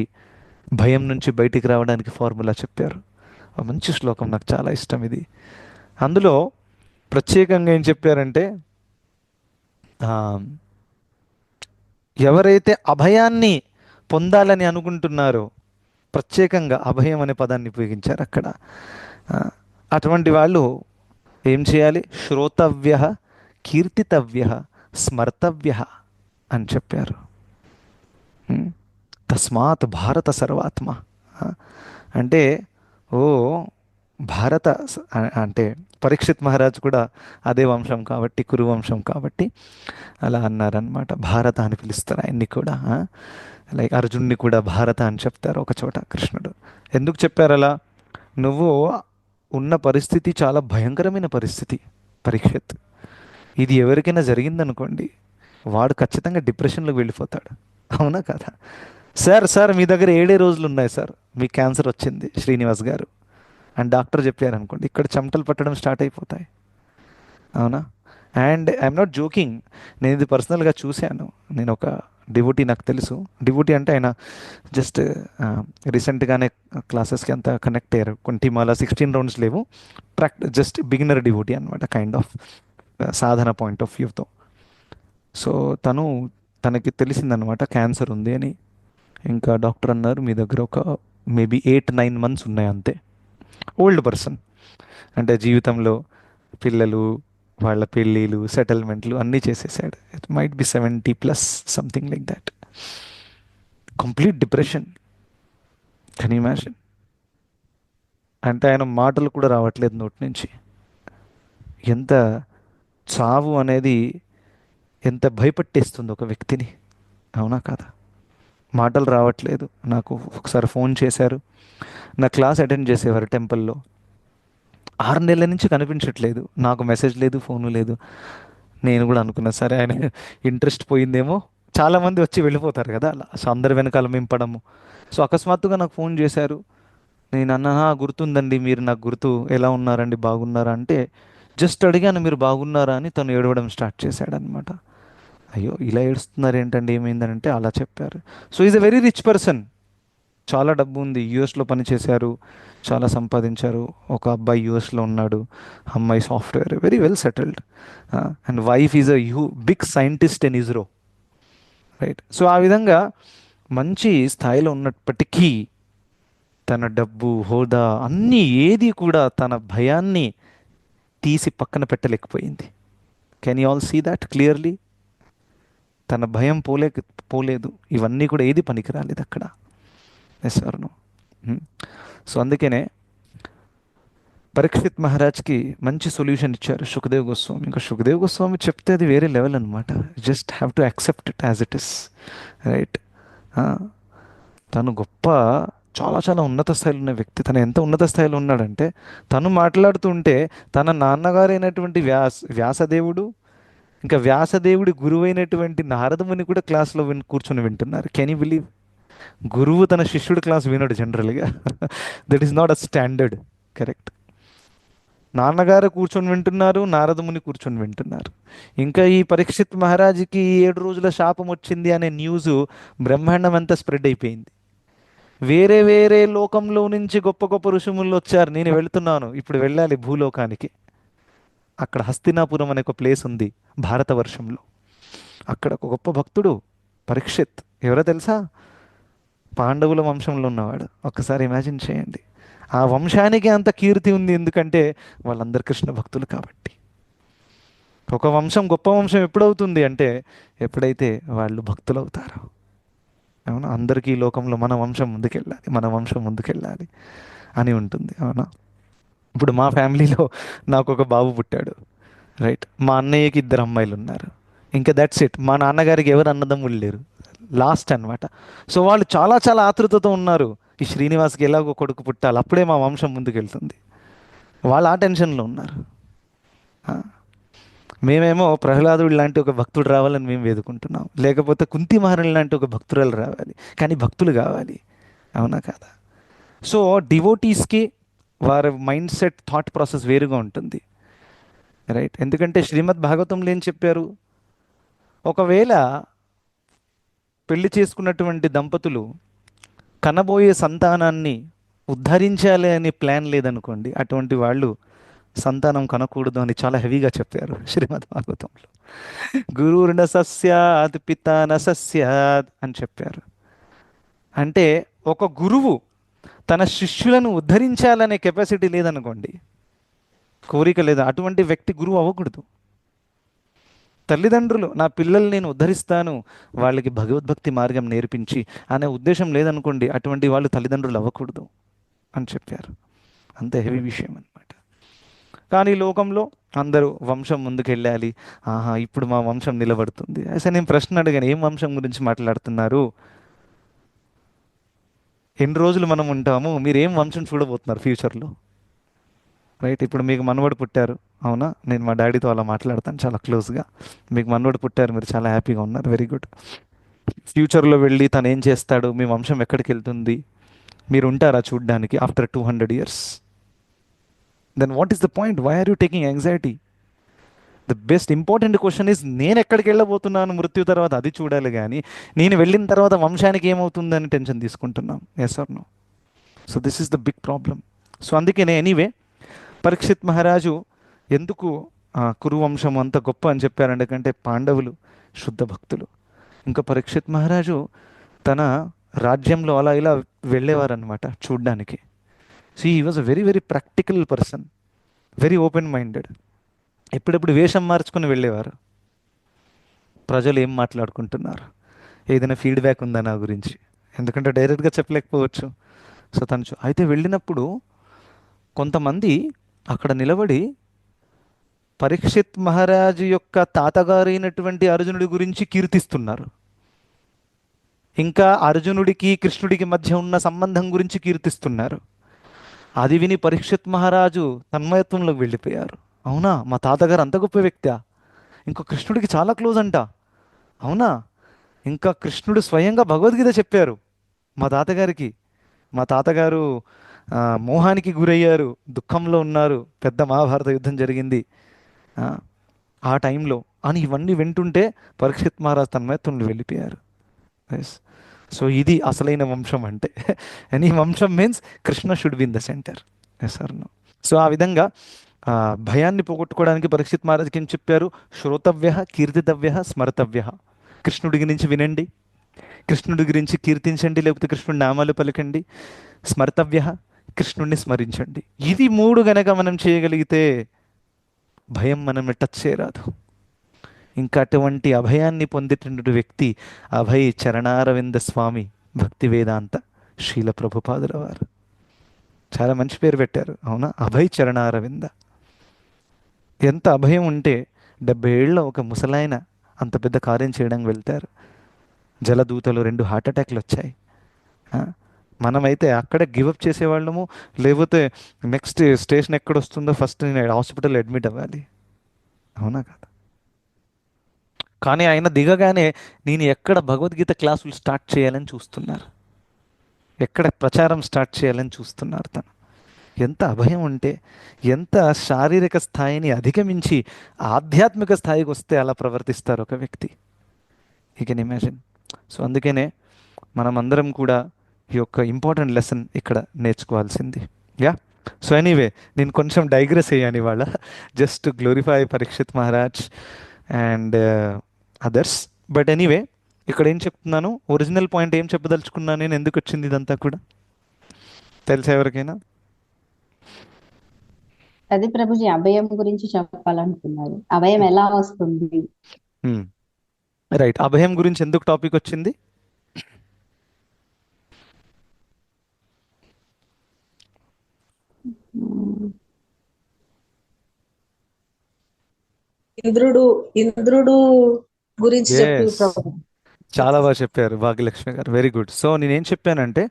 భయం నుంచి బయటికి రావడానికి ఫార్ములా చెప్పారు. ఒక మంచి శ్లోకం, నాకు చాలా ఇష్టం ఇది. అందులో ప్రత్యేకంగా ఏం చెప్పారంటే, ఆ, ఎవరైతే అభయాన్ని పొందాలని అనుకుంటున్నారో ప్రత్యేకంగా అభయం అనే పదాన్ని ఉపయోగించారు అక్కడ. ఆ, అటువంటి వాళ్ళు ఏం చేయాలి? శ్రోతవ్య, కీర్తితవ్య, స్మర్తవ్య అని చెప్పారు. ఉమ్. తస్మాత్ భారత సర్వాత్మ. ఆ, అంటే ఓ అంటే పరీక్షిత్ మహారాజ్ కూడా అదే వంశం కాబట్టి, కురు వంశం కాబట్టి అలా అన్నారనమాట. భారత అని పిలుస్తారు ఆయన్ని కూడా. లైక్ అర్జున్ని కూడా భారత అని చెప్తారు ఒక చోట కృష్ణుడు. ఎందుకు చెప్పారు అలా? నువ్వు ఉన్న పరిస్థితి చాలా భయంకరమైన పరిస్థితి పరీక్షిత్. ఇది ఎవరికైనా జరిగిందనుకోండి, వాడు ఖచ్చితంగా డిప్రెషన్లోకి వెళ్ళిపోతాడు. అవునా కదా? సార్ సార్ మీ దగ్గర 7 రోజులు ఉన్నాయి సార్, మీకు క్యాన్సర్ వచ్చింది శ్రీనివాస్ గారు అని డాక్టర్ చెప్పారనుకోండి, ఇక్కడ చెమటలు పట్టడం స్టార్ట్ అయిపోతాయి. అవునా? అండ్ ఐఎమ్ నాట్ జోకింగ్, నేను ఇది పర్సనల్గా చూశాను. నేను ఒక డివోటీ, నాకు తెలుసు డివోటీ అంటే ఆయన జస్ట్ రీసెంట్గానే క్లాసెస్కి అంతా కనెక్ట్ అయ్యారు. కొన్ని మాల 16 రౌండ్స్ లేవు, జస్ట్ బిగినర్ డివోటీ అనమాట, కైండ్ ఆఫ్ సాధన పాయింట్ ఆఫ్ వ్యూతో. సో తనకి తెలిసిందనమాట క్యాన్సర్ ఉంది అని. ఇంకా డాక్టర్ అన్నారు మీ దగ్గర ఒక మేబీ 8-9 మంత్స్ ఉన్నాయి అంతే. ఓల్డ్ పర్సన్, అంటే జీవితంలో పిల్లలు, వాళ్ళ పెళ్ళిళ్ళు, సెటిల్మెంట్లు అన్నీ చేసేసాడు. It might be 70+ something like that. Complete depression. Can you imagine? అంటే ఆయన మాటలు కూడా రావట్లేదు నోటి నుంచి. ఎంత చావు అనేది ఎంత భయపెట్టేస్తుంది ఒక వ్యక్తిని. అవునా కాదా? మాటలు రావట్లేదు. నాకు ఒకసారి ఫోన్ చేశారు, నా క్లాస్ అటెండ్ చేసేవారు టెంపుల్లో. 6 నెలల నుంచి కనిపించట్లేదు, నాకు మెసేజ్ లేదు, ఫోను లేదు. నేను కూడా అనుకున్నా సరే ఆయన ఇంట్రెస్ట్ పోయిందేమో. చాలామంది వచ్చి వెళ్ళిపోతారు కదా అలా. సో అందరి వెనకాల మింపడము. సో అకస్మాత్తుగా నాకు ఫోన్ చేశారు. నేను అన్నా, "ఆ, గుర్తుందండి, మీరు నాకు గుర్తు, ఎలా ఉన్నారండి, బాగున్నారా" అంటే జస్ట్ అడిగాను మీరు బాగున్నారా అని. తను ఏడవడం స్టార్ట్ చేశాడనమాట. అయ్యో ఇలా ఏడుస్తున్నారు ఏంటండి, ఏమైందని అలా చెప్పారు. So is a very rich person, చాలా డబ్బు ఉంది, యుఎస్లో పనిచేశారు, చాలా సంపాదించారు. ఒక అబ్బాయి యుఎస్లో ఉన్నాడు, అమ్మాయి software, very well settled. And wife is a big scientist in ISRO. Right. So ఆ విధంగా మంచి స్థాయిలో ఉన్నప్పటికీ తన డబ్బు, హోదా అన్నీ ఏది కూడా తన భయాన్ని తీసి పక్కన పెట్టలేకపోయింది. Can you all see that clearly? తన భయం పోలేదు. ఇవన్నీ కూడా ఏది పనికి రాలేదు అక్కడ. Yes or no? సో అందుకనే పరీక్షిత్ మహారాజ్కి మంచి సొల్యూషన్ ఇచ్చారు సుఖదేవ్ గోస్వామి. ఇంకా సుఖదేవ్ గోస్వామి చెప్తే అది వేరే లెవెల్ అనమాట. Just have to accept it as it is. Right. తను గొప్ప, చాలా చాలా ఉన్నత స్థాయిలో ఉన్న వ్యక్తి. తను ఎంత ఉన్నత స్థాయిలో ఉన్నాడంటే, తను మాట్లాడుతుంటే తన నాన్నగారైనటువంటి వ్యాసదేవుడు, ఇంకా వ్యాసదేవుడి గురువైనటువంటి నారదముని కూడా క్లాస్లో కూర్చొని వింటున్నారు. Can you believe? గురువు తన శిష్యుడు క్లాస్ వినడు జనరల్గా. That is not a standard. Correct. నాన్నగారు కూర్చొని వింటున్నారు, నారదముని కూర్చొని వింటున్నారు. ఇంకా ఈ పరీక్షిత్ మహారాజుకి 7 రోజుల శాపం వచ్చింది అనే న్యూస్ బ్రహ్మాండం అంతా స్ప్రెడ్ అయిపోయింది. వేరే వేరే లోకంలో నుంచి గొప్ప గొప్ప ఋషుములు వచ్చారు. నేను వెళుతున్నాను, ఇప్పుడు వెళ్ళాలి భూలోకానికి. అక్కడ హస్తినాపురం అనే ఒక ప్లేస్ ఉంది భారతవర్షంలో. అక్కడ ఒక గొప్ప భక్తుడు పరీక్షిత్. ఎవరో తెలుసా? పాండవుల వంశంలో ఉన్నవాడు. ఒక్కసారి ఇమాజిన్ చేయండి. ఆ వంశానికి అంత కీర్తి ఉంది, ఎందుకంటే వాళ్ళందరు కృష్ణ భక్తులు కాబట్టి. ఒక వంశం గొప్ప వంశం ఎప్పుడవుతుంది అంటే, ఎప్పుడైతే వాళ్ళు భక్తులు అవుతారో. అవునా? అందరికీ ఈ లోకంలో మన వంశం ముందుకెళ్ళాలి, మన వంశం ముందుకెళ్ళాలి అని ఉంటుంది. అవునా? ఇప్పుడు మా ఫ్యామిలీలో నాకు ఒక బాబు పుట్టాడు. రైట్. మా అన్నయ్యకి 2 అమ్మాయిలు ఉన్నారు. ఇంకా దట్స్ ఇట్. మా నాన్నగారికి ఎవరు అన్నదమ్ములు లేరు, లాస్ట్ అన్నమాట. సో వాళ్ళు చాలా చాలా ఆతృతతో ఉన్నారు, ఈ శ్రీనివాస్కి ఎలాగో కొడుకు పుట్టాలి, అప్పుడే మా వంశం ముందుకెళ్తుంది. వాళ్ళు ఆ టెన్షన్లో ఉన్నారు. ఆ, మేమేమో ప్రహ్లాదుడు లాంటి ఒక భక్తుడు రావాలని మేము వేదుకుంటున్నాం, లేకపోతే కుంతి మహారాణి లాంటి ఒక భక్తురాలు రావాలి, కానీ భక్తులు కావాలి. అవునా కాదా? సో డివోటీస్కి వారి మైండ్ సెట్, థాట్ ప్రాసెస్ వేరుగా ఉంటుంది. రైట్. ఎందుకంటే శ్రీమద్ భాగవతంలో ఏం చెప్పారు? ఒకవేళ పెళ్లి చేసుకున్నటువంటి దంపతులు కనబోయే సంతానాన్ని ఉద్ధరించాలి అని ప్లాన్ లేదనుకోండి, అటువంటి వాళ్ళు సంతానం కనకూడదు అని చాలా హెవీగా చెప్పారు శ్రీమద్ భాగవతంలో. గురుర్న సస్యాత్ పితా న సస్యాత్ అని చెప్పారు. అంటే ఒక గురువు తన శిష్యులను ఉద్ధరించాలనే కెపాసిటీ లేదనుకోండి, కోరిక లేదా, అటువంటి వ్యక్తి గురువు అవ్వకూడదు. తల్లిదండ్రులు నా పిల్లల్ని నేను ఉద్ధరిస్తాను, వాళ్ళకి భగవద్భక్తి మార్గం నేర్పించి అనే ఉద్దేశం లేదనుకోండి, అటువంటి వాళ్ళు తల్లిదండ్రులు అవ్వకూడదు అని చెప్పారు. అంత హెవీ విషయం అనమాట. కానీ లోకంలో అందరూ వంశం ముందుకెళ్ళాలి, ఆహా ఇప్పుడు మా వంశం నిలబడుతుంది. అసలు నేను ప్రశ్న అడిగాను, ఏం వంశం గురించి మాట్లాడుతున్నారు? ఎన్ని రోజులు మనం ఉంటాము? మీరు ఏం వంశం చూడబోతున్నారు ఫ్యూచర్లో? రైట్, ఇప్పుడు మీకు మనవడు పుట్టారు, అవునా? నేను మా డాడీతో అలా మాట్లాడతాను చాలా క్లోజ్గా. మీకు మనవడు పుట్టారు, మీరు చాలా హ్యాపీగా ఉన్నారు, వెరీ గుడ్. ఫ్యూచర్లో వెళ్ళి తను ఏం చేస్తాడు, మీ వంశం ఎక్కడికి వెళ్తుంది, మీరు ఉంటారా చూడ్డానికి after 200 years? Then what is the point? Why are you taking anxiety? The best important question is, నేను ఎక్కడికి వెళ్ళబోతున్నాను మృత్యు తర్వాత, అది చూడాలి. కానీ నేను వెళ్ళిన తర్వాత వంశానికి ఏమవుతుందని టెన్షన్ తీసుకుంటున్నాం. Yes or no? So this is the big problem. So అందుకనే ఎనీవే పరీక్షిత్ మహారాజు ఎందుకు కురువంశం అంత గొప్ప అని చెప్పారంటే, కంటే పాండవులు శుద్ధ భక్తులు. ఇంకా పరీక్షిత్ మహారాజు తన రాజ్యంలో అలా ఇలా వెళ్ళేవారనమాట చూడ్డానికి. So he was a very very practical person, very open minded. ఎప్పుడెప్పుడు వేషం మార్చుకొని వెళ్ళేవారు. ప్రజలు ఏం మాట్లాడుకుంటున్నారు, ఏదైనా ఫీడ్బ్యాక్ ఉందా నా గురించి, ఎందుకంటే డైరెక్ట్గా చెప్పలేకపోవచ్చు. సో తను అయితే వెళ్ళినప్పుడు కొంతమంది అక్కడ నిలబడి పరీక్షిత్ మహారాజు యొక్క తాతగారైనటువంటి అర్జునుడి గురించి కీర్తిస్తున్నారు. ఇంకా అర్జునుడికి కృష్ణుడికి మధ్య ఉన్న సంబంధం గురించి కీర్తిస్తున్నారు. అది విని పరీక్షిత్ మహారాజు తన్మయత్వంలోకి వెళ్ళిపోయారు. అవునా, మా తాతగారు అంత గొప్ప వ్యక్తా? ఇంకా కృష్ణుడికి చాలా క్లోజ్ అంట. అవునా, ఇంకా కృష్ణుడు స్వయంగా భగవద్గీత చెప్పారు మా తాతగారికి. మా తాతగారు మోహానికి గురయ్యారు, దుఃఖంలో ఉన్నారు, పెద్ద మహాభారత యుద్ధం జరిగింది ఆ టైంలో అని ఇవన్నీ వింటుంటే పరీక్షిత్ మహారాజ్ తన్మయత్వంలో వెళ్ళిపోయారు. ఎస్, సో ఇది అసలైన వంశం అంటే. అండ్ ఈ వంశం means Krishna should be in the centre. Yes or no? So ఆ విధంగా భయాన్ని పోగొట్టుకోవడానికి పరీక్షిత్ మహారాజ్కి ఏం చెప్పారు? శ్రోతవ్య, కీర్తితవ్య, స్మర్తవ్య. కృష్ణుడి గురించి వినండి, కృష్ణుడి గురించి కీర్తించండి, లేకపోతే కృష్ణుడి నామాలు పలకండి. స్మర్తవ్య, కృష్ణుడిని స్మరించండి. ఇది 3 గనక మనం చేయగలిగితే భయం మనం టచ్ చేయరాదు. ఇంకా అటువంటి అభయాన్ని పొందేటువంటి వ్యక్తి అభయ్ చరణారవింద స్వామి భక్తి వేదాంత శ్రీల ప్రభుపాదుల వారు. చాలా మంచి పేరు పెట్టారు, అవునా? అభయ్ చరణారవింద. ఎంత అభయం ఉంటే 70 ఏళ్ళ ఒక ముసలాయన అంత పెద్ద కార్యం చేయడానికి వెళ్తారు. జలదూతలు 2 హార్ట్ అటాక్లు వచ్చాయి. మనమైతే అక్కడే గివప్ చేసేవాళ్ళము, లేకపోతే నెక్స్ట్ స్టేషన్ ఎక్కడొస్తుందో ఫస్ట్ నేను హాస్పిటల్లో అడ్మిట్ అవ్వాలి, అవునా కదా? కానీ ఆయన దిగగానే నేను ఎక్కడ భగవద్గీత క్లాసులు స్టార్ట్ చేయాలని చూస్తున్నారు, ఎక్కడ ప్రచారం స్టార్ట్ చేయాలని చూస్తున్నారు. తను ఎంత అభయం ఉంటే, ఎంత శారీరక స్థాయిని అధిగమించి ఆధ్యాత్మిక స్థాయికి వస్తే అలా ప్రవర్తిస్తారు ఒక వ్యక్తి. You can imagine. సో అందుకనే మనం అందరం కూడా ఈ యొక్క ఇంపార్టెంట్ లెసన్ ఇక్కడ నేర్చుకోవాల్సింది. యా, సో ఎనీవే నేను కొంచెం డైగ్రెస్ అయ్యాను ఇవాళ, just to glorify Parikshit Maharaj and others. But anyway ఇక్కడ ఏం చెప్తున్నాను, ఒరిజినల్ పాయింట్ ఏం చెప్పదలుచుకున్నాను నేను, ఎందుకు వచ్చింది ఇదంతా కూడా తెలుసా ఎవరికైనా? అది ప్రభుజీ అభయం గురించి చెప్పాలనుకున్నారు. అభయం ఎలా వస్తుంది? రైట్, అభయం గురించి ఎందుకు టాపిక్ వచ్చింది? ఇంద్రుడు గురించి చెప్పి ఎస్, చాలా బాగా చెప్పారు భాగ్యలక్ష్మి గారు, వెరీ గుడ్. సో నేనేం చెప్పానంటే,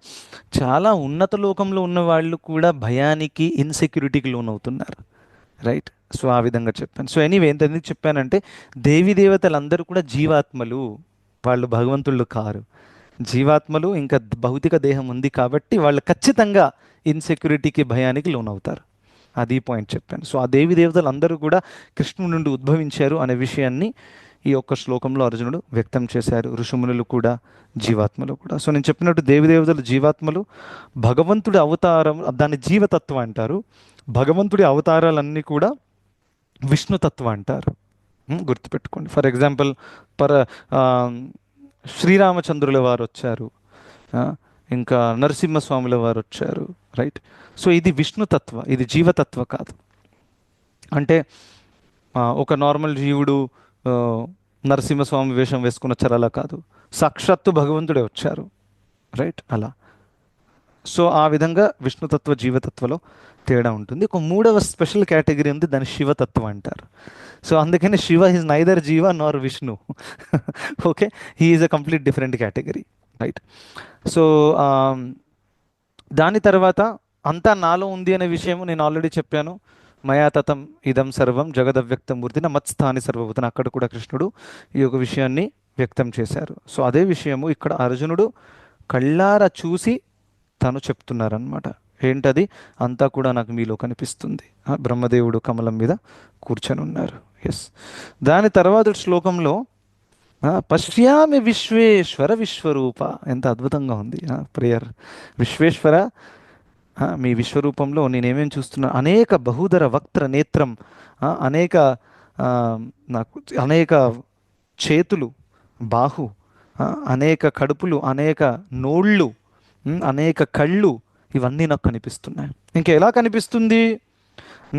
చాలా ఉన్నత లోకంలో ఉన్న వాళ్ళు కూడా భయానికి, ఇన్సెక్యూరిటీకి లోనవుతున్నారు. రైట్, సో ఆ విధంగా చెప్పాను. సో ఎనీవే ఎందుకు చెప్పానంటే, దేవీ దేవతలందరూ కూడా జీవాత్మలు, వాళ్ళు భగవంతుళ్ళు కారు. జీవాత్మలు, ఇంకా భౌతిక దేహం ఉంది కాబట్టి వాళ్ళు ఖచ్చితంగా ఇన్సెక్యూరిటీకి, భయానికి లోనవుతారు. అది పాయింట్ చెప్పాను. సో ఆ దేవీ దేవతలు అందరూ కూడా కృష్ణుడి నుండి ఉద్భవించారు అనే విషయాన్ని ఈ ఒక్క శ్లోకంలో అర్జునుడు వ్యక్తం చేశారు. ఋషిమునులు కూడా, జీవాత్మలు కూడా. సో నేను చెప్పినట్టు దేవదేవతలు జీవాత్మలు, భగవంతుడి అవతారం దాన్ని జీవతత్వం అంటారు, భగవంతుడి అవతారాలన్నీ కూడా విష్ణుతత్వం అంటారు. గుర్తుపెట్టుకోండి. ఫర్ ఎగ్జాంపుల్ శ్రీరామచంద్రుల వారు వచ్చారు, ఇంకా నరసింహస్వాముల వారు వచ్చారు, రైట్. సో ఇది విష్ణుతత్వ, ఇది జీవతత్వ కాదు. అంటే ఒక నార్మల్ జీవుడు ఆ, నరసింహస్వామి వేషం వేసుకుని వచ్చారు, అలా కాదు. సాక్షాత్తు భగవంతుడే వచ్చారు, రైట్, అలా. సో ఆ విధంగా విష్ణుతత్వ జీవతత్వలో తేడా ఉంటుంది. ఒక మూడవ స్పెషల్ కేటగిరీ ఉంది, దాన్ని శివతత్వం అంటారు. సో అందుకని శివ ఈజ్ నైదర్ జీవ నార్ Vishnu. Okay, he is a complete different category, right. So దాని తర్వాత అంతా నాలో ఉంది అనే విషయం నేను ఆల్రెడీ చెప్పాను. మయా తతం ఇదం సర్వం జగదవ్యక్తం మూర్తిన మత్స్థాని సర్వభూతన, అక్కడ కూడా కృష్ణుడు ఈ యొక్క విషయాన్ని వ్యక్తం చేశారు. సో అదే విషయము ఇక్కడ అర్జునుడు కళ్ళారా చూసి తను చెప్తున్నారనమాట. ఏంటది? అంతా కూడా నాకు మీలో కనిపిస్తుంది. బ్రహ్మదేవుడు కమలం మీద కూర్చొని ఉన్నారు. ఎస్. దాని తర్వాత శ్లోకంలో పశ్యామి విశ్వేశ్వర విశ్వరూప, ఎంత అద్భుతంగా ఉంది ప్రేయర్. విశ్వేశ్వర, మీ విశ్వరూపంలో నేనేమేమి చూస్తున్నా, అనేక బహుధర వక్త్ర నేత్రం, అనేక ఆ, నాకు అనేక చేతులు, బాహు, అనేక కడుపులు, అనేక నోళ్ళు, అనేక కళ్ళు, ఇవన్నీ నాకు కనిపిస్తున్నాయి. ఇంకా ఎలా కనిపిస్తుంది?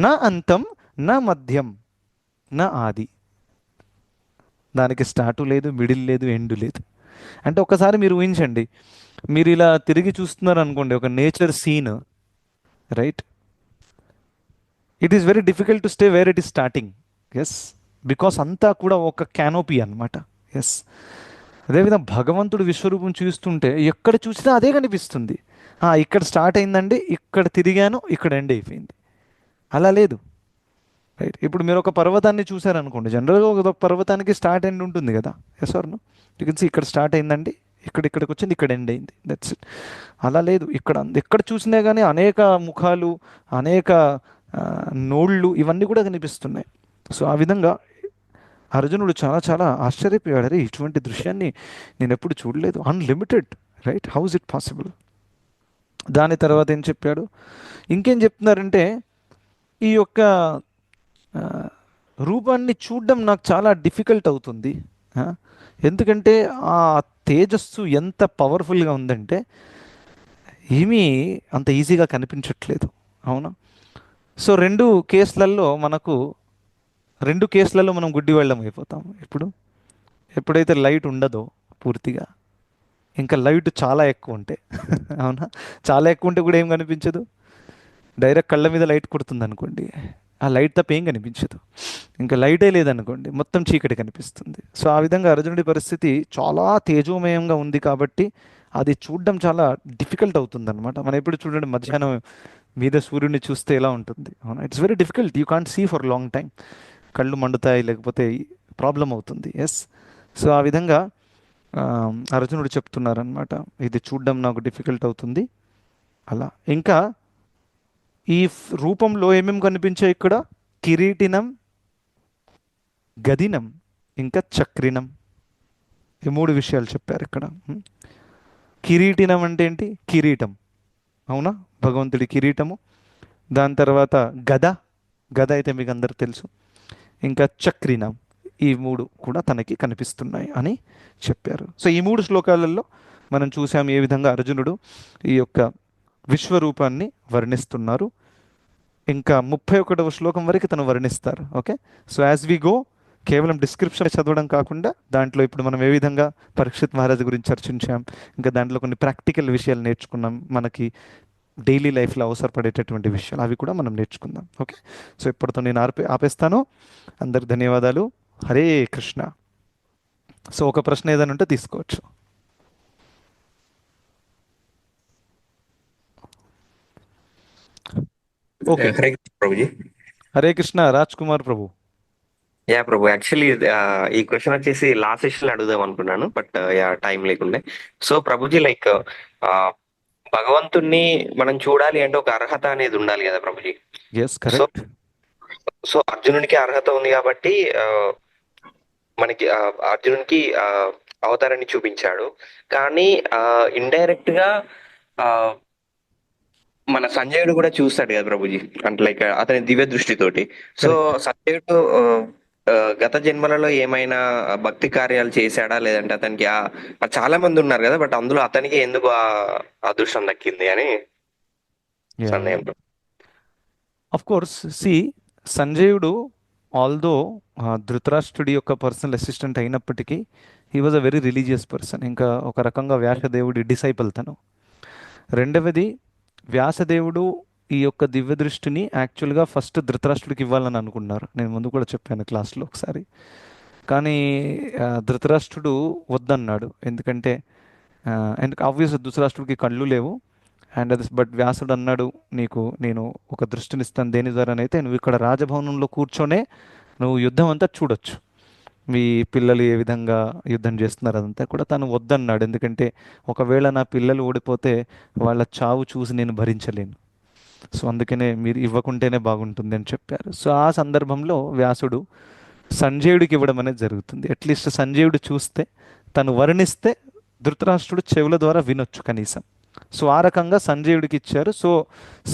నా అంతం, నా మధ్యం, నా ఆది. దానికి స్టార్టు లేదు, మిడిల్ లేదు, ఎండు లేదు. అంటే ఒకసారి మీరు ఊహించండి, మీరు ఇలా తిరిగి చూస్తున్నారు అనుకోండి ఒక nature scene, right. It is very difficult to stay where it is starting. Yes, because అంతా కూడా ఒక క్యానోపీ అనమాట. ఎస్. అదేవిధంగా భగవంతుడు విశ్వరూపం చూస్తుంటే ఎక్కడ చూసినా అదే కనిపిస్తుంది. ఇక్కడ స్టార్ట్ అయిందండి, ఇక్కడ తిరిగాను, ఇక్కడ ఎండ్ అయిపోయింది. అలా లేదు, రైట్. ఇప్పుడు మీరు ఒక పర్వతాన్ని చూసారనుకోండి, జనరల్గా ఒక పర్వతానికి స్టార్ట్ ఎండ్ ఉంటుంది కదా. Yes or no? You can see ఇక్కడ స్టార్ట్ అయిందండి, ఇక్కడికి వచ్చింది, ఇక్కడ ఎండ్ అయింది, దట్స్ ఇట్. అలా లేదు, ఎక్కడ చూసినా కానీ అనేక ముఖాలు, అనేక నోళ్ళు, ఇవన్నీ కూడా కనిపిస్తున్నాయి. సో ఆ విధంగా అర్జునుడు చాలా చాలా ఆశ్చర్యపోయాడు. అరే, ఇటువంటి దృశ్యాన్ని నేను ఎప్పుడు చూడలేదు, unlimited, right, how is it possible. దాని తర్వాత ఏం చెప్పాడు, ఇంకేం చెప్తున్నారంటే ఈ యొక్క రూపాన్ని చూడడం నాకు చాలా డిఫికల్ట్ అవుతుంది. ఎందుకంటే ఆ తేజస్సు ఎంత పవర్ఫుల్గా ఉందంటే ఏమీ అంత ఈజీగా కనిపించట్లేదు, అవునా? సో రెండు కేసులలో మనం గుడ్డి వెళ్ళం అయిపోతాం. ఎప్పుడైతే లైట్ ఉండదో పూర్తిగా, ఇంకా లైట్ చాలా ఎక్కువ ఉంటే, అవునా, చాలా ఎక్కువ ఉంటే కూడా ఏం కనిపించదు. డైరెక్ట్ కళ్ళ మీద లైట్ కొడుతుంది అనుకోండి, ఆ లైట్ తప్ప ఏం కనిపించదు. ఇంకా లైటే లేదనుకోండి, మొత్తం చీకటి కనిపిస్తుంది. సో ఆ విధంగా అర్జునుడి పరిస్థితి చాలా తేజోమయంగా ఉంది కాబట్టి అది చూడడం చాలా డిఫికల్ట్ అవుతుంది అనమాట. మనం ఎప్పుడు చూడండి, మధ్యాహ్నం మీద సూర్యుడిని చూస్తే ఎలా ఉంటుంది, అవునా? It's very difficult, you can't see for long time. కళ్ళు మండుతాయి, లేకపోతే ప్రాబ్లం అవుతుంది. ఎస్. సో ఆ విధంగా అర్జునుడు చెప్తున్నారనమాట, ఇది చూడడం నాకు డిఫికల్ట్ అవుతుంది, అలా. ఇంకా ఈ రూపంలో ఏమేమి కనిపించాయి ఇక్కడ? కిరీటినం, గదినం, ఇంకా చక్రినం, ఈ మూడు విషయాలు చెప్పారు ఇక్కడ. కిరీటినం అంటే ఏంటి? కిరీటం, అవునా, భగవంతుడి కిరీటము. దాని తర్వాత గద అయితే మీకు అందరు తెలుసు. ఇంకా చక్రినం, ఈ మూడు కూడా తనకి కనిపిస్తున్నాయి అని చెప్పారు. సో ఈ మూడు శ్లోకాలలో మనం చూసాం ఏ విధంగా అర్జునుడు ఈ యొక్క విశ్వరూపాన్ని వర్ణిస్తున్నారు. ఇంకా 31వ శ్లోకం వరకు తను వర్ణిస్తారు. Okay, so as we go, కేవలం డిస్క్రిప్షన్ చదవడం కాకుండా దాంట్లో ఇప్పుడు మనం ఏ విధంగా పరీక్షిత్ మహారాజ్ గురించి చర్చించాం, ఇంకా దాంట్లో కొన్ని ప్రాక్టికల్ విషయాలు నేర్చుకున్నాం, మనకి డైలీ లైఫ్లో అవసరపడేటటువంటి విషయాలు, అవి కూడా మనం నేర్చుకుందాం. ఓకే, సో ఇప్పటితో నేను ఆపేస్తాను. అందరికి ధన్యవాదాలు. హరే కృష్ణ. సో ఒక ప్రశ్న ఏదైనా ఉంటే తీసుకోవచ్చు. ఓకే, హరే కృష్ణ ప్రభుజీ. హరే కృష్ణ. రాజ్ కుమార్ ప్రభు. యా ప్రభు, యాక్చువల్లీ ఈ క్వశ్చన్ వచ్చేసి లాస్ట్ సెషన్ అడుగుదాం అనుకున్నాను, బట్ యా టైం లేకుండే. సో ప్రభుజీ, లైక్ భగవంతుణ్ణి మనం చూడాలి అంటే ఒక అర్హత అనేది ఉండాలి కదా ప్రభుజీ. Yes, correct. సో అర్జునునికి అర్హత ఉంది కాబట్టి మనకి అర్జునునికి అవతారాన్ని చూపించాడు. కానీ ఇండైరెక్ట్ గా మన సంజయుడు కూడా చూస్తాడు కదా ప్రభుజీ, అంటే లైక్ అతని దివ్య దృష్టితోటి. సో సంజయుడు గత జన్మలలో ఏమైనా భక్తి కార్యాలు చేశాడా? లేదంటే అతనికి చాలా మంది ఉన్నారు కదా! బట్ అందులో అతనికే ఎందుకు అదృష్టం దక్కింది అని యా సందేహం. ఆఫ్ కోర్స్ సి సంజయుడు ఆల్దో ధృతరాష్ట్రుడి యొక్క పర్సనల్ అసిస్టెంట్ అయినప్పటికీ he was a very religious person. ఇంకా ఒక రకంగా వ్యాసదేవుడి డిసైపుల్ తను. రెండవది, వ్యాసదేవుడు ఈ యొక్క దివ్య దృష్టిని యాక్చువల్గా ఫస్ట్ ధృతరాష్ట్రుడికి ఇవ్వాలని అనుకున్నారు. నేను ముందు కూడా చెప్పాను క్లాస్లో ఒకసారి. కానీ ధృతరాష్ట్రుడు వద్దన్నాడు. ఎందుకంటే ఎందుకు ఆబ్వియస్ ధృతరాష్ట్రుడికి కళ్ళు లేవు. అండ్ అది బట్ వ్యాసుడు అన్నాడు, నీకు నేను ఒక దృష్టిని ఇస్తాను. దేని ద్వారానైతే నువ్వు ఇక్కడ రాజభవనంలో కూర్చొనే నువ్వు యుద్ధం అంతా చూడొచ్చు. మీ పిల్లలు ఏ విధంగా యుద్ధం చేస్తున్నారు అదంతా కూడా తను వద్దన్నాడు. ఎందుకంటే ఒకవేళ నా పిల్లలు ఓడిపోతే వాళ్ళ చావు చూసి నేను భరించలేను. సో అందుకనే మీరు ఇవ్వకుంటేనే బాగుంటుంది అని చెప్పారు. సో ఆ సందర్భంలో వ్యాసుడు సంజయుడికి ఇవ్వడం అనేది జరుగుతుంది. అట్లీస్ట్ సంజయుడు చూస్తే తను వర్ణిస్తే ధృతరాష్ట్రుడు చెవుల ద్వారా వినొచ్చు కనీసం. సో ఆ రకంగా సంజయుడికి ఇచ్చారు. So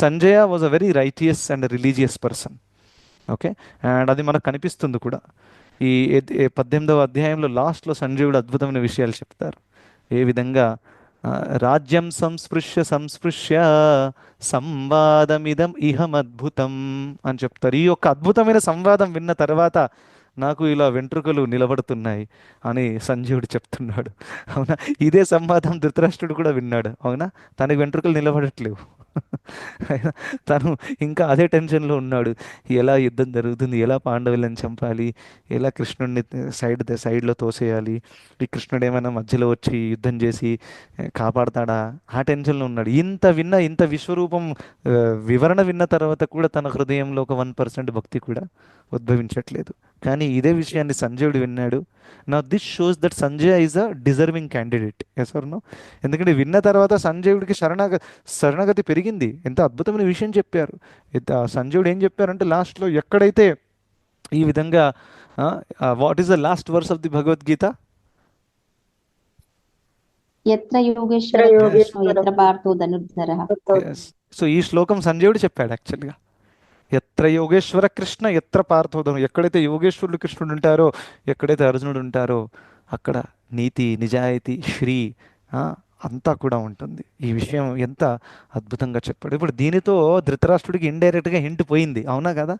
Sanjaya was a very righteous and religious person. Okay, and అది మనకు కనిపిస్తుంది కూడా. ఈ 18వ అధ్యాయంలో లాస్ట్లో సంజయుడు అద్భుతమైన విషయాలు చెప్తారు. ఏ విధంగా రాజ్యం సంస్పృశ్య సంస్పృశ్య సంవాదమిదం ఇహమద్భుతం అని చెప్తారు. ఈ యొక్క అద్భుతమైన సంవాదం విన్న తర్వాత నాకు ఇలా వెంట్రుకలు నిలబడుతున్నాయి అని సంజయుడు చెప్తున్నాడు. అవునా, ఇదే సంవాదం ధృతరాష్ట్రుడు కూడా విన్నాడు. అవునా, తనకి వెంట్రుకలు నిలబడట్లేవు. తను ఇంకా అదే టెన్షన్లో ఉన్నాడు. ఎలా యుద్ధం జరుగుతుంది, ఎలా పాండవులను చంపాలి, ఎలా కృష్ణుడిని సైడ్లో తోసేయాలి, ఈ కృష్ణుడు ఏమైనా మధ్యలో వచ్చి యుద్ధం చేసి కాపాడతాడా, ఆ టెన్షన్లో ఉన్నాడు. ఇంత విశ్వరూపం వివరణ విన్న తర్వాత కూడా తన హృదయంలో ఒక 1% భక్తి కూడా ఉద్భవించట్లేదు. కానీ ఇదే విషయాన్ని సంజయుడు విన్నాడు. నా this shows that Sanjay is a deserving candidate. Yes or no? ఎందుకంటే విన్న తర్వాత సంజయుడికి శరణగతి పెరిగింది. ఎంత అద్భుతమైన విషయం చెప్పారు. సంజయుడు ఏం చెప్పారంటే లాస్ట్లో ఎక్కడైతే ఈ విధంగా what is the last verse of the Bhagavad Gita? ఎత్ర యోగేశ్వర కృష్ణో ఎత్ర పార్థో ధనుర్ధరః. సో ఈ శ్లోకం సంజయుడు చెప్పాడు యాక్చువల్గా. ఎత్ర యోగేశ్వర కృష్ణ ఎత్ర పార్థోధను. ఎక్కడైతే యోగేశ్వరుడు కృష్ణుడు ఉంటారో, ఎక్కడైతే అర్జునుడు ఉంటారో అక్కడ నీతి, నిజాయితీ, శ్రీ అంతా కూడా ఉంటుంది. ఈ విషయం ఎంత అద్భుతంగా చెప్పాడు. ఇప్పుడు దీనితో ధృతరాష్ట్రుడికి ఇండైరెక్ట్గా హింట్ పోయింది. అవునా కదా?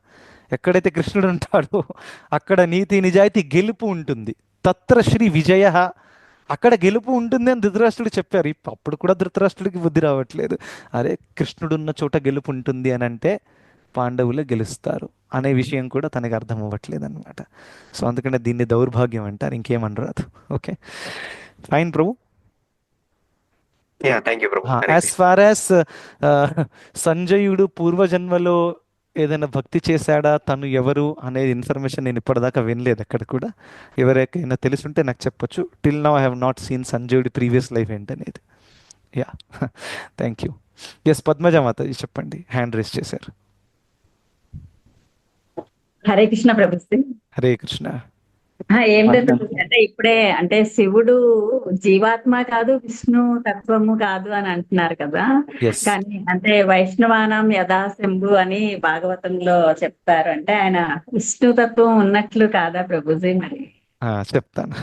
ఎక్కడైతే కృష్ణుడు ఉంటాడో అక్కడ నీతి, నిజాయితీ, గెలుపు ఉంటుంది. తత్ర శ్రీ విజయ, అక్కడ గెలుపు ఉంటుంది అని ధృతరాష్ట్రుడు చెప్పారు. అప్పుడు కూడా ధృతరాష్ట్రుడికి బుద్ధి రావట్లేదు. అరే, కృష్ణుడు ఉన్న చోట గెలుపు ఉంటుంది అని అంటే పాండవులే గెలుస్తారు అనే విషయం కూడా తనకి అర్థం అవ్వట్లేదు అనమాట. సో అందుకనే దీన్ని దౌర్భాగ్యం అంటారు, ఇంకేమనరాదు. ఓకే, ఫైన్ ప్రభు. థ్యాంక్ యూ ప్రభు. యాజ్ ఫార్ యాజ్ సంజయుడు పూర్వజన్మలో ఏదైనా భక్తి చేశాడా, తను ఎవరు అనేది ఇన్ఫర్మేషన్ నేను ఇప్పటిదాకా వినలేదు ఎక్కడ కూడా. ఎవరికైనా తెలుసుంటే నాకు చెప్పొచ్చు. Till now I have not seen సంజయుడి ప్రీవియస్ లైఫ్ ఏంటనేది. Yeah, thank you. ఎస్, పద్మజామాత చెప్పండి, హ్యాండ్ రేస్ చేశారు. హరే కృష్ణ ప్రభుజీ. హరే కృష్ణ. ఏం లేదు ప్రభుజీ, అంటే ఇప్పుడే అంటే శివుడు జీవాత్మ కాదు, విష్ణు తత్వము కాదు అని అంటున్నారు కదా. కానీ అంటే వైష్ణవానం యథాశంభు అని భాగవతంలో చెప్తారు. అంటే ఆయన విష్ణు తత్వం ఉన్నట్లు కాదా ప్రభుజీ? మరి చెప్తాను.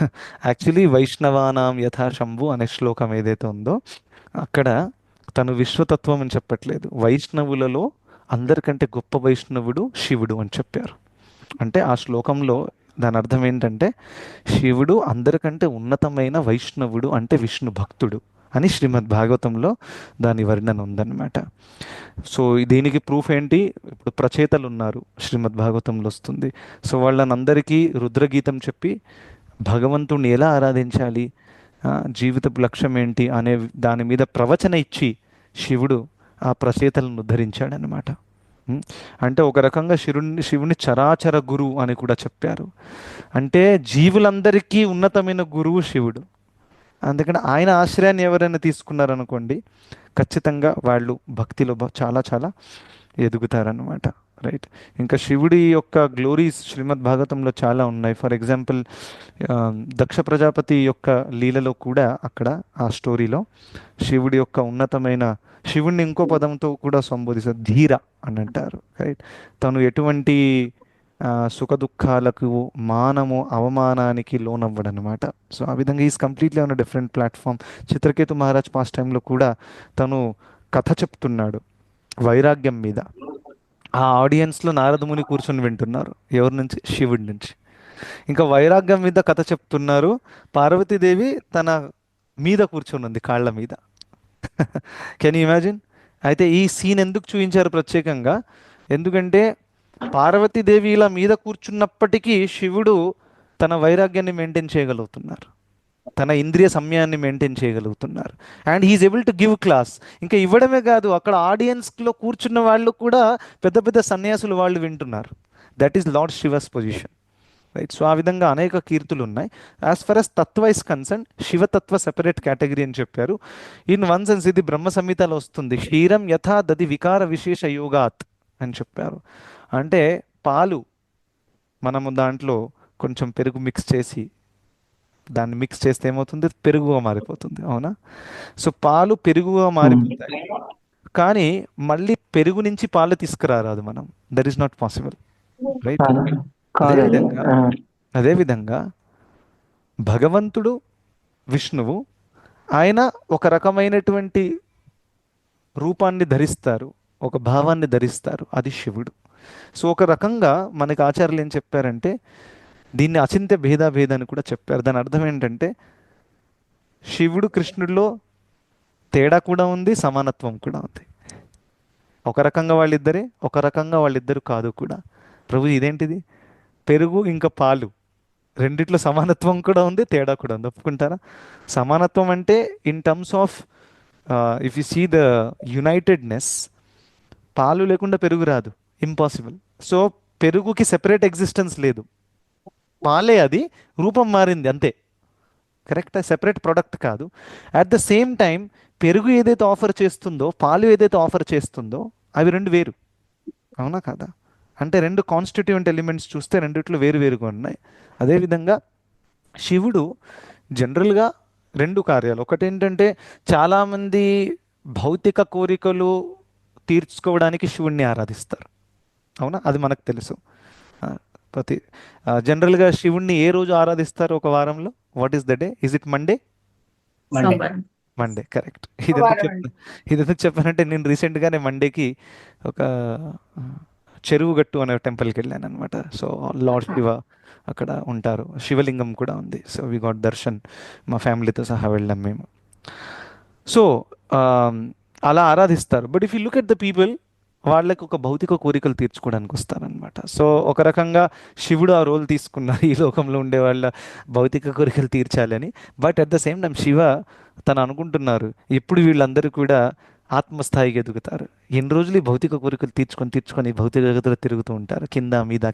యాక్చువల్లీ వైష్ణవానాం యథాశంభు అనే శ్లోకం ఏదైతే ఉందో అక్కడ తను విశ్వతత్వం అని చెప్పట్లేదు. వైష్ణవులలో అందరికంటే గొప్ప వైష్ణవుడు శివుడు అని చెప్పారు. అంటే ఆ శ్లోకంలో దాని అర్థం ఏంటంటే శివుడు అందరికంటే ఉన్నతమైన వైష్ణవుడు అంటే విష్ణు భక్తుడు అని శ్రీమద్ భాగవతంలో దాని వర్ణన ఉందన్నమాట. సో దీనికి ప్రూఫ్ ఏంటి? ఇప్పుడు ప్రచేతలు ఉన్నారు, శ్రీమద్ భాగవతంలో వస్తుంది. సో వాళ్ళని అందరికీ రుద్రగీతం చెప్పి భగవంతుడిని ఎలా ఆరాధించాలి, జీవితపు లక్ష్యం ఏంటి అనే దాని మీద ప్రవచన ఇచ్చి శివుడు ఆ ప్రచేతలను ఉద్ధరించాడనమాట. అంటే ఒక రకంగా శివుని చరాచర గురువు అని కూడా చెప్పారు. అంటే జీవులందరికీ ఉన్నతమైన గురువు శివుడు. అందుకని ఆయన ఆశ్రయాన్ని ఎవరైనా తీసుకున్నారనుకోండి ఖచ్చితంగా వాళ్ళు భక్తిలో చాలా చాలా ఎదుగుతారనమాట. రైట్. ఇంకా శివుడి యొక్క గ్లోరీస్ శ్రీమద్ భాగవతంలో చాలా ఉన్నాయి. ఫర్ ఎగ్జాంపుల్ దక్ష ప్రజాపతి యొక్క లీలలో కూడా అక్కడ ఆ స్టోరీలో శివుడి యొక్క ఉన్నతమైన, శివుడిని ఇంకో పదంతో కూడా సంబోధిస్తారు, ధీర అని అంటారు. రైట్. తను ఎటువంటి సుఖ దుఃఖాలకు, మానము అవమానానికి లోనవ్వడం అనమాట. సో ఆ విధంగా is completely on different platform. Chitraketu Maharaj past టైంలో కూడా తను కథ చెప్తున్నాడు వైరాగ్యం మీద. ఆ ఆడియన్స్లో నారదముని కూర్చొని వింటున్నారు. ఎవరి నుంచి? శివుడి నుంచి. ఇంకా వైరాగ్యం మీద కథ చెప్తున్నారు. పార్వతీదేవి తన మీద కూర్చొని ఉంది, కాళ్ళ మీద. Can you imagine? అయితే ఈ సీన్ ఎందుకు చూపించారు ప్రత్యేకంగా? ఎందుకంటే పార్వతీదేవి ఇలా మీద కూర్చున్నప్పటికీ శివుడు తన వైరాగ్యాన్ని మెయింటైన్ చేయగలుగుతున్నారు, తన ఇంద్రియ సమయాన్ని మెయింటైన్ చేయగలుగుతున్నారు. And he is able to give class. ఇంకా ఇవ్వడమే కాదు, అక్కడ ఆడియన్స్లో కూర్చున్న వాళ్ళు కూడా పెద్ద పెద్ద సన్యాసులు వాళ్ళు వింటున్నారు. That is lord Shiva's position, right? So ఆ విధంగా అనేక కీర్తులు ఉన్నాయి. యాజ్ ఫర్ అస్ తత్వ ఇస్ కన్సర్న్, శివతత్వ సెపరేట్ కేటగిరీ అని చెప్పారు. ఇన్ వన్ సెన్స్ ఇది బ్రహ్మ సంహితలో వస్తుంది. క్షీరం యథా దది వికార విశేష యోగాత్ అని చెప్పారు. అంటే పాలు మనము దాంట్లో కొంచెం పెరుగు మిక్స్ చేసి, దాన్ని మిక్స్ చేస్తే ఏమవుతుంది? పెరుగుగా మారిపోతుంది, అవునా? సో పాలు పెరుగుగా మారిపోతాయి, కానీ మళ్ళీ పెరుగు నుంచి పాలు తీసుకురారాదు మనం. That is not possible, right? అదేవిధంగా అదేవిధంగా భగవంతుడు విష్ణువు ఆయన ఒక రకమైనటువంటి రూపాన్ని ధరిస్తారు, ఒక భావాన్ని ధరిస్తారు, అది శివుడు. సో ఒక రకంగా మనకి ఆచార్యులు ఏం చెప్పారంటే దీన్ని అచింత్య భేదాభేద అని కూడా చెప్పారు. దాని అర్థం ఏంటంటే శివుడు కృష్ణుడిలో తేడా కూడా ఉంది, సమానత్వం కూడా ఉంది. ఒక రకంగా వాళ్ళిద్దరే, ఒక రకంగా వాళ్ళిద్దరు కాదు కూడా. ప్రభు ఇదేంటిది? పెరుగు ఇంకా పాలు రెండిట్లో సమానత్వం కూడా ఉంది, తేడా కూడా ఉంది. ఒప్పుకుంటారా? సమానత్వం అంటే in terms of if you see the unitedness, పాలు లేకుండా పెరుగు రాదు, ఇంపాసిబుల్. సో పెరుగుకి సెపరేట్ ఎగ్జిస్టెన్స్ లేదు, పాలే అది, రూపం మారింది అంతే, కరెక్టా? సెపరేట్ ప్రోడక్ట్ కాదు. అట్ ద సేమ్ టైం పెరుగు ఏదైతే ఆఫర్ చేస్తుందో, పాలు ఏదైతే ఆఫర్ చేస్తుందో, అవి రెండు వేరు, అవునా కదా? అంటే రెండు కాన్స్టిట్యూయెంట్ ఎలిమెంట్స్ చూస్తే రెండిట్లో వేరు వేరుగా ఉన్నాయి. అదేవిధంగా శివుడు జనరల్గా రెండు కార్యాలు. ఒకటి ఏంటంటే చాలామంది భౌతిక కోరికలు తీర్చుకోవడానికి శివుణ్ణి ఆరాధిస్తారు, అవునా? అది మనకు తెలుసు. జనరల్గా శివుణ్ణి ఏ రోజు ఆరాధిస్తారు ఒక వారంలో? What is the day? Is it Monday? Monday, correct. ఇది ఎందుకు చెప్పానంటే నేను రీసెంట్గానే మండేకి ఒక చెరువు గట్టు అనే టెంపుల్కి వెళ్ళాను అనమాట. సో లార్డ్ శివ అక్కడ ఉంటారు, శివలింగం కూడా ఉంది. సో వి గాట్ దర్శన్, మా ఫ్యామిలీతో సహా వెళ్ళాం మేము. సో అలా ఆరాధిస్తారు. But if you look at the people, వాళ్ళకి ఒక భౌతిక కోరికలు తీర్చుకోవడానికి వస్తారనమాట. సో ఒక రకంగా శివుడు ఆ రోల్ తీసుకున్నారు, ఈ లోకంలో ఉండే వాళ్ళ భౌతిక కోరికలు తీర్చాలని. But at the same time Shiva తను అనుకుంటున్నారు ఎప్పుడు వీళ్ళందరూ కూడా ఆత్మస్థాయికి ఎదుగుతారు. ఎన్ని రోజులు ఈ భౌతిక కోరికలు తీర్చుకొని భౌతిక జగత్తులో తిరుగుతూ ఉంటారు, కింద మీద,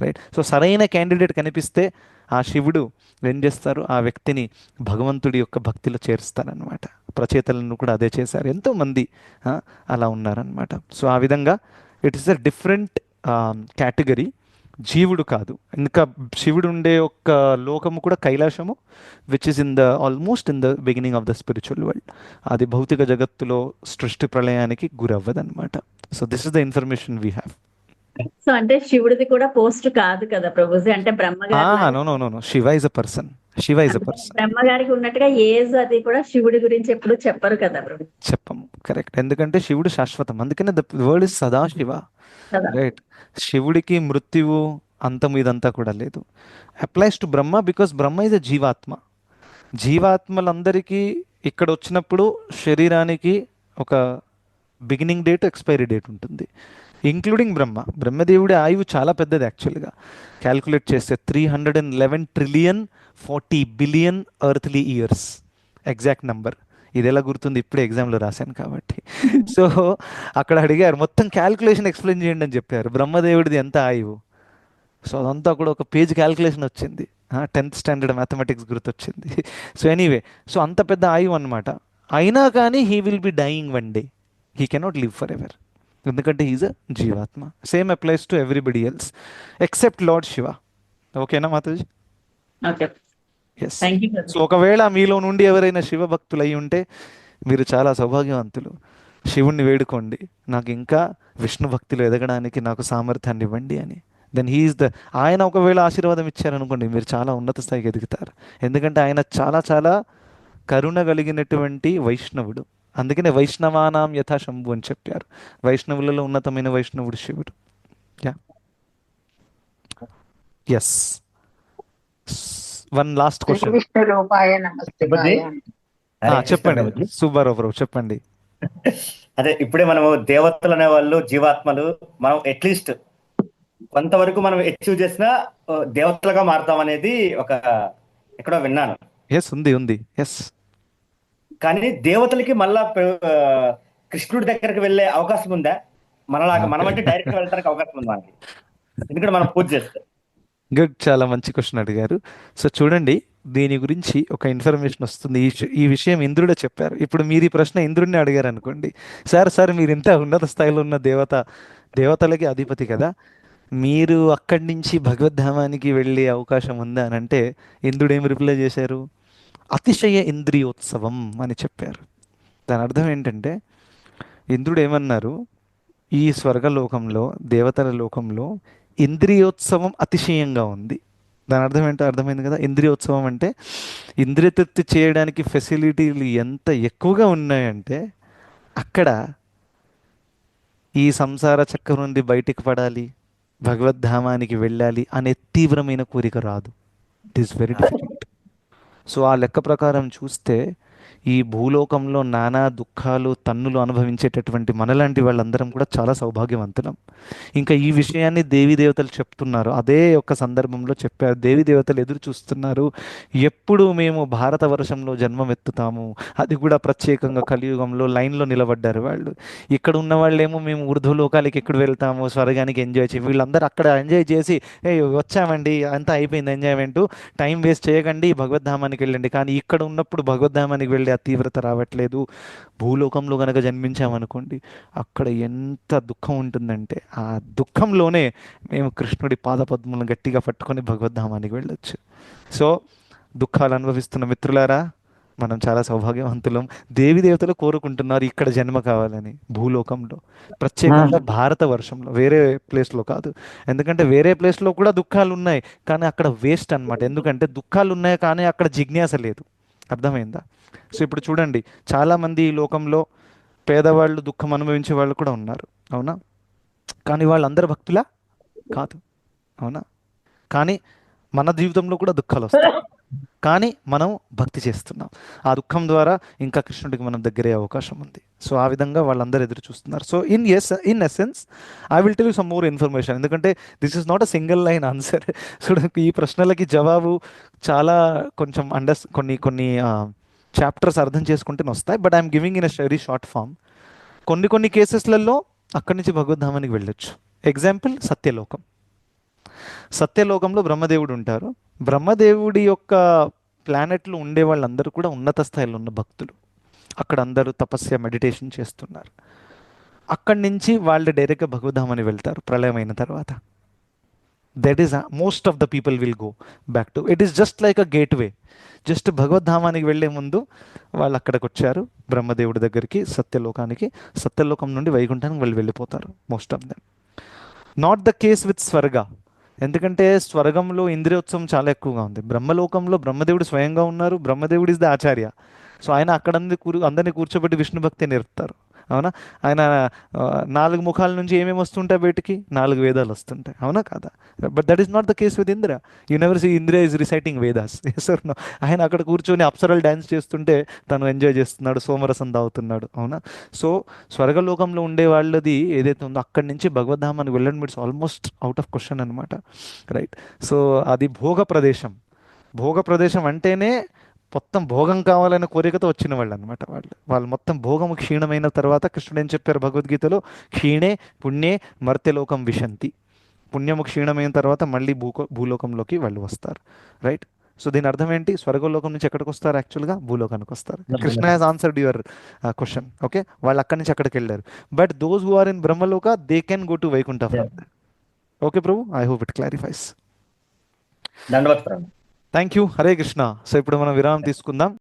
రైట్? సో సరైన క్యాండిడేట్ కనిపిస్తే ఆ శివుడు ఏం చేస్తారు? ఆ వ్యక్తిని భగవంతుడి యొక్క భక్తిలో చేరుస్తారనమాట. ప్రచేతలను కూడా అదే చేశారు, ఎంతోమంది అలా ఉన్నారనమాట. సో ఆ విధంగా it is a different category, జీవుడు కాదు. ఇంకా శివుడు ఉండే ఒక లోకము కూడా కైలాసము, which is almost in the beginning of the spiritual world. అది భౌతిక జగత్తులో సృష్టి ప్రళయానికి గురవ్వదన్నమాట. So this is the information we have. So అంటే శివుడిది కూడా పోస్ట్ కాదు కదా ప్రభుజీ, అంటే బ్రహ్మగారి నో, Shiva is a person. Shiva is a person. బ్రహ్మగారికి ఉన్నట్టుగా ఏజ్ అది కూడా శివుడి గురించి ఎప్పుడు చెప్పరు కదా ప్రభు? చెప్పము, కరెక్ట్. ఎందుకంటే శివుడు శాశ్వతం, అందుకనే the word is Sadashiva, right? శివుడికి మృత్యువు, అంతము ఇదంతా కూడా లేదు. Applies to Brahma because Brahma is a జీవాత్మ. జీవాత్మలందరికీ ఇక్కడ వచ్చినప్పుడు శరీరానికి ఒక బిగినింగ్ డేట్, ఎక్స్పైరీ డేట్ ఉంటుంది, ఇంక్లూడింగ్ బ్రహ్మదేవుడి ఆయువు చాలా పెద్దది. యాక్చువల్గా క్యాల్కులేట్ చేస్తే 311 trillion 40 billion earthly years, exact number. ఇది ఎలా గుర్తుంది? ఇప్పుడే ఎగ్జామ్లో రాశాను కాబట్టి. సో అక్కడ అడిగారు మొత్తం క్యాల్కులేషన్ ఎక్స్ప్లెయిన్ చేయండి అని చెప్పారు. బ్రహ్మదేవుడిది ఎంత ఆయువు? సో అదంతా కూడా ఒక పేజ్ క్యాల్కులేషన్ వచ్చింది, 10th స్టాండర్డ్ మ్యాథమెటిక్స్ గుర్తొచ్చింది. సో ఎనీవే, సో అంత పెద్ద ఆయువు అనమాట. అయినా కానీ he will be dying one day, he cannot live forever, ఎందుకంటే హీజ్ అ జీవాత్మ. Same applies to everybody else except Lord Shiva. ఓకేనా మాతాజీ? ఎస్. సో ఒకవేళ మీలో నుండి ఎవరైనా శివ భక్తులు అయి ఉంటే మీరు చాలా సౌభాగ్యవంతులు. శివుణ్ణి వేడుకోండి, నాకు ఇంకా విష్ణు భక్తిలో ఎదగడానికి నాకు సామర్థ్యాన్ని ఇవ్వండి అని. దెన్ హీఈస్ ద ఆయన ఒకవేళ ఆశీర్వాదం ఇచ్చారనుకోండి, మీరు చాలా ఉన్నత స్థాయికి ఎదుగుతారు. ఎందుకంటే ఆయన చాలా చాలా కరుణ కలిగినటువంటి వైష్ణవుడు. అందుకనే వైష్ణవానాం యథా శంభు అని చెప్పారు. వైష్ణవులలో ఉన్నతమైన వైష్ణవుడు శివుడు. Yeah, yes. One last question. Shri Krishna రూపాయ నమస్తే. హరే కృష్ణ చెప్పండి ప్రభుజీ. సుబ్బారావు ప్రభు, చెప్పండి. అదే ఇప్పుడే మనము దేవతలు అనే వాళ్ళు జీవాత్మలు, మనం అట్లీస్ట్ కొంతవరకు మనం అచీవ్ చేసినా దేవతలుగా మారుతాం అనేది ఒక ఎక్కడో విన్నాను. ఎస్, ఉంది. ఎస్. కానీ దేవతలకి మళ్ళా కృష్ణుడి దగ్గరికి వెళ్ళే అవకాశం ఉందా? మనలాగా మనం అంటే డైరెక్ట్ వెళ్ళడానికి అవకాశం ఉందా మనకి? ఎందుకంటే మనం పూజ చేస్తే. గుడ్, చాలా మంచి క్వశ్చన్ అడిగారు. సో చూడండి, దీని గురించి ఒక ఇన్ఫర్మేషన్ వస్తుంది. ఈ విషయం ఇంద్రుడే చెప్పారు. ఇప్పుడు మీరు ఈ ప్రశ్న ఇంద్రుడిని అడిగారు అనుకోండి, సార్ మీరు ఇంత ఉన్నత స్థాయిలో ఉన్న దేవతలకి అధిపతి కదా, మీరు అక్కడి నుంచి భగవద్ధామానికి వెళ్ళే అవకాశం ఉందా అని అంటే, ఇంద్రుడు ఏం రిప్లై చేశారు? అతిశయ ఇంద్రియోత్సవం అని చెప్పారు. దాని అర్థం ఏంటంటే, ఇంద్రుడు ఏమన్నారు? ఈ స్వర్గలోకంలో, దేవతల లోకంలో ఇంద్రియోత్సవం అతిశయంగా ఉంది. దాని అర్థం ఏంటో అర్థమైంది కదా. ఇంద్రియోత్సవం అంటే ఇంద్రియ తృప్తి చేయడానికి ఫెసిలిటీలు ఎంత ఎక్కువగా ఉన్నాయంటే, అక్కడ ఈ సంసార చక్రం నుండి బయటికి పడాలి, భగవద్ధామానికి వెళ్ళాలి అనే తీవ్రమైన కోరిక రాదు. It is very difficult. So ఆ లెక్క ప్రకారం చూస్తే, ఈ భూలోకంలో నానా దుఃఖాలు తన్నులు అనుభవించేటటువంటి మనలాంటి వాళ్ళందరం కూడా చాలా సౌభాగ్యవంతులం. ఇంకా ఈ విషయాన్ని దేవీ దేవతలు చెప్తున్నారు. అదే ఒక సందర్భంలో చెప్పారు, దేవీ దేవతలు ఎదురు చూస్తున్నారు, ఎప్పుడు మేము భారతవర్షంలో జన్మమెత్తుతాము, అది కూడా ప్రత్యేకంగా కలియుగంలో లైన్లో నిలబడ్డారు వాళ్ళు. ఇక్కడ ఉన్న వాళ్ళేమో మేము ఊర్ధ్వలోకాలకి ఎక్కడ వెళ్తాము, స్వర్గానికి ఎంజాయ్ చేసి, వీళ్ళందరూ అక్కడ ఎంజాయ్ చేసి వచ్చామండి, అంతా అయిపోయింది ఎంజాయ్మెంట్, టైం వేస్ట్ చేయకండి, భగవద్ధామానికి వెళ్ళండి. కానీ ఇక్కడ ఉన్నప్పుడు భగవద్ధామానికి వెళ్ళే ఆ తీవ్రత రావట్లేదు. భూలోకంలో కనుక జన్మించామనుకోండి, అక్కడ ఎంత దుఃఖం ఉంటుందంటే, ఆ దుఃఖంలోనే మేము కృష్ణుడి పాదపద్మలను గట్టిగా పట్టుకొని భగవద్ధామానికి వెళ్ళొచ్చు. సో దుఃఖాలు అనుభవిస్తున్న మిత్రులారా, మనం చాలా సౌభాగ్యవంతులం. దేవి దేవతలు కోరుకుంటున్నారు ఇక్కడ జన్మ కావాలని భూలోకంలో, ప్రత్యేకంగా భారతవర్షంలో, వేరే ప్లేస్లో కాదు. ఎందుకంటే వేరే ప్లేస్లో కూడా దుఃఖాలు ఉన్నాయి, కానీ అక్కడ వేస్ట్ అన్నమాట. ఎందుకంటే దుఃఖాలు ఉన్నాయి కానీ అక్కడ జిజ్ఞాస లేదు. అర్థమైందా? సో ఇప్పుడు చూడండి, చాలామంది ఈ లోకంలో పేదవాళ్ళు, దుఃఖం అనుభవించే వాళ్ళు కూడా ఉన్నారు, అవునా? కానీ వాళ్ళందరూ భక్తులా? కాదు, అవునా? కానీ మన జీవితంలో కూడా దుఃఖాలు వస్తాయి, కానీ మనం భక్తి చేస్తున్నాం. ఆ దుఃఖం ద్వారా ఇంకా కృష్ణుడికి మనం దగ్గరయ్యే అవకాశం ఉంది. సో ఆ విధంగా వాళ్ళందరూ ఎదురు చూస్తున్నారు. So in essence I will tell you some more information, ఎందుకంటే this is not a single line answer. So ఈ ప్రశ్నలకి జవాబు చాలా కొంచెం కొన్ని చాప్టర్స్ అర్థం చేసుకుంటేనే వస్తాయి. But I'm giving in a very short form. కొన్ని కేసెస్లలో అక్కడి నుంచి భగవద్ధామానికి వెళ్ళొచ్చు. ఎగ్జాంపుల్ సత్యలోకంలో బ్రహ్మదేవుడు ఉంటారు. బ్రహ్మదేవుడి యొక్క ప్లానెట్లో ఉండే వాళ్ళందరూ కూడా ఉన్నత స్థాయిలో ఉన్న భక్తులు. అక్కడ అందరూ తపస్య, మెడిటేషన్ చేస్తున్నారు. అక్కడి నుంచి వాళ్ళు డైరెక్ట్గా భగవద్ధామానికి వెళ్తారు ప్రళయమైన తర్వాత. That is most of the people will go back to it is just like a gateway. Just భగవద్ధామానికి వెళ్ళే ముందు వాళ్ళు అక్కడికి వచ్చారు బ్రహ్మదేవుడి దగ్గరికి, సత్యలోకానికి. సత్యలోకం నుండి వైకుంఠానికి వాళ్ళు వెళ్ళిపోతారు most of them. Not the case with స్వర్గ. ఎందుకంటే స్వర్గంలో ఇంద్రియోత్సవం చాలా ఎక్కువగా ఉంది. బ్రహ్మలోకంలో బ్రహ్మదేవుడు స్వయంగా ఉన్నారు. బ్రహ్మదేవుడు ఇస్ ద ఆచార్య. సో ఆయన అక్కడ అందరినీ కూర్చోబెట్టి విష్ణు భక్తి నేర్పుతారు, అవునా? ఆయన 4 ముఖాల నుంచి ఏమేమి వస్తుంటాయి బయటికి? 4 వేదాలు వస్తుంటాయి, అవునా కాదా? But that is not the case with Indra. You never see Indra is reciting Vedas. No, ఆయన అక్కడ కూర్చొని అప్సరలు డ్యాన్స్ చేస్తుంటే తను ఎంజాయ్ చేస్తున్నాడు, సోమరసం తాగుతున్నాడు, అవునా? సో స్వర్గలోకంలో ఉండే వాళ్ళది ఏదైతే ఉందో అక్కడి నుంచి భగవద్ధామానికి వెళ్ళడం it's almost out of question అనమాట, రైట్? సో అది భోగ ప్రదేశం అంటేనే మొత్తం భోగం కావాలనే కోరికతో వచ్చిన వాళ్ళు అనమాట. వాళ్ళు మొత్తం భోగము క్షీణమైన తర్వాత కృష్ణుడు ఏం చెప్పారు భగవద్గీతలో? క్షీణే పుణ్యే మర్త్యలోకం విశంతి. పుణ్యము క్షీణమైన తర్వాత మళ్ళీ భూలోకంలోకి వాళ్ళు వస్తారు, రైట్? సో దీని అర్థం ఏంటి? స్వర్గలోకం నుంచి ఎక్కడికి వస్తారు? యాక్చువల్గా భూలోకానికి వస్తారు. Krishna has answered your question. Okay, వాళ్ళు అక్కడి నుంచి అక్కడికి వెళ్ళారు. But those who are in Brahmaloka they can go to Vaikuntha. Okay ప్రభు, ఐ హోప్ ఇట్ క్లారిఫైస్. ధన్యవాదాలు. Thank you. Hare Krishna. So ఇప్పుడు మనం విరామం తీసుకుందాం.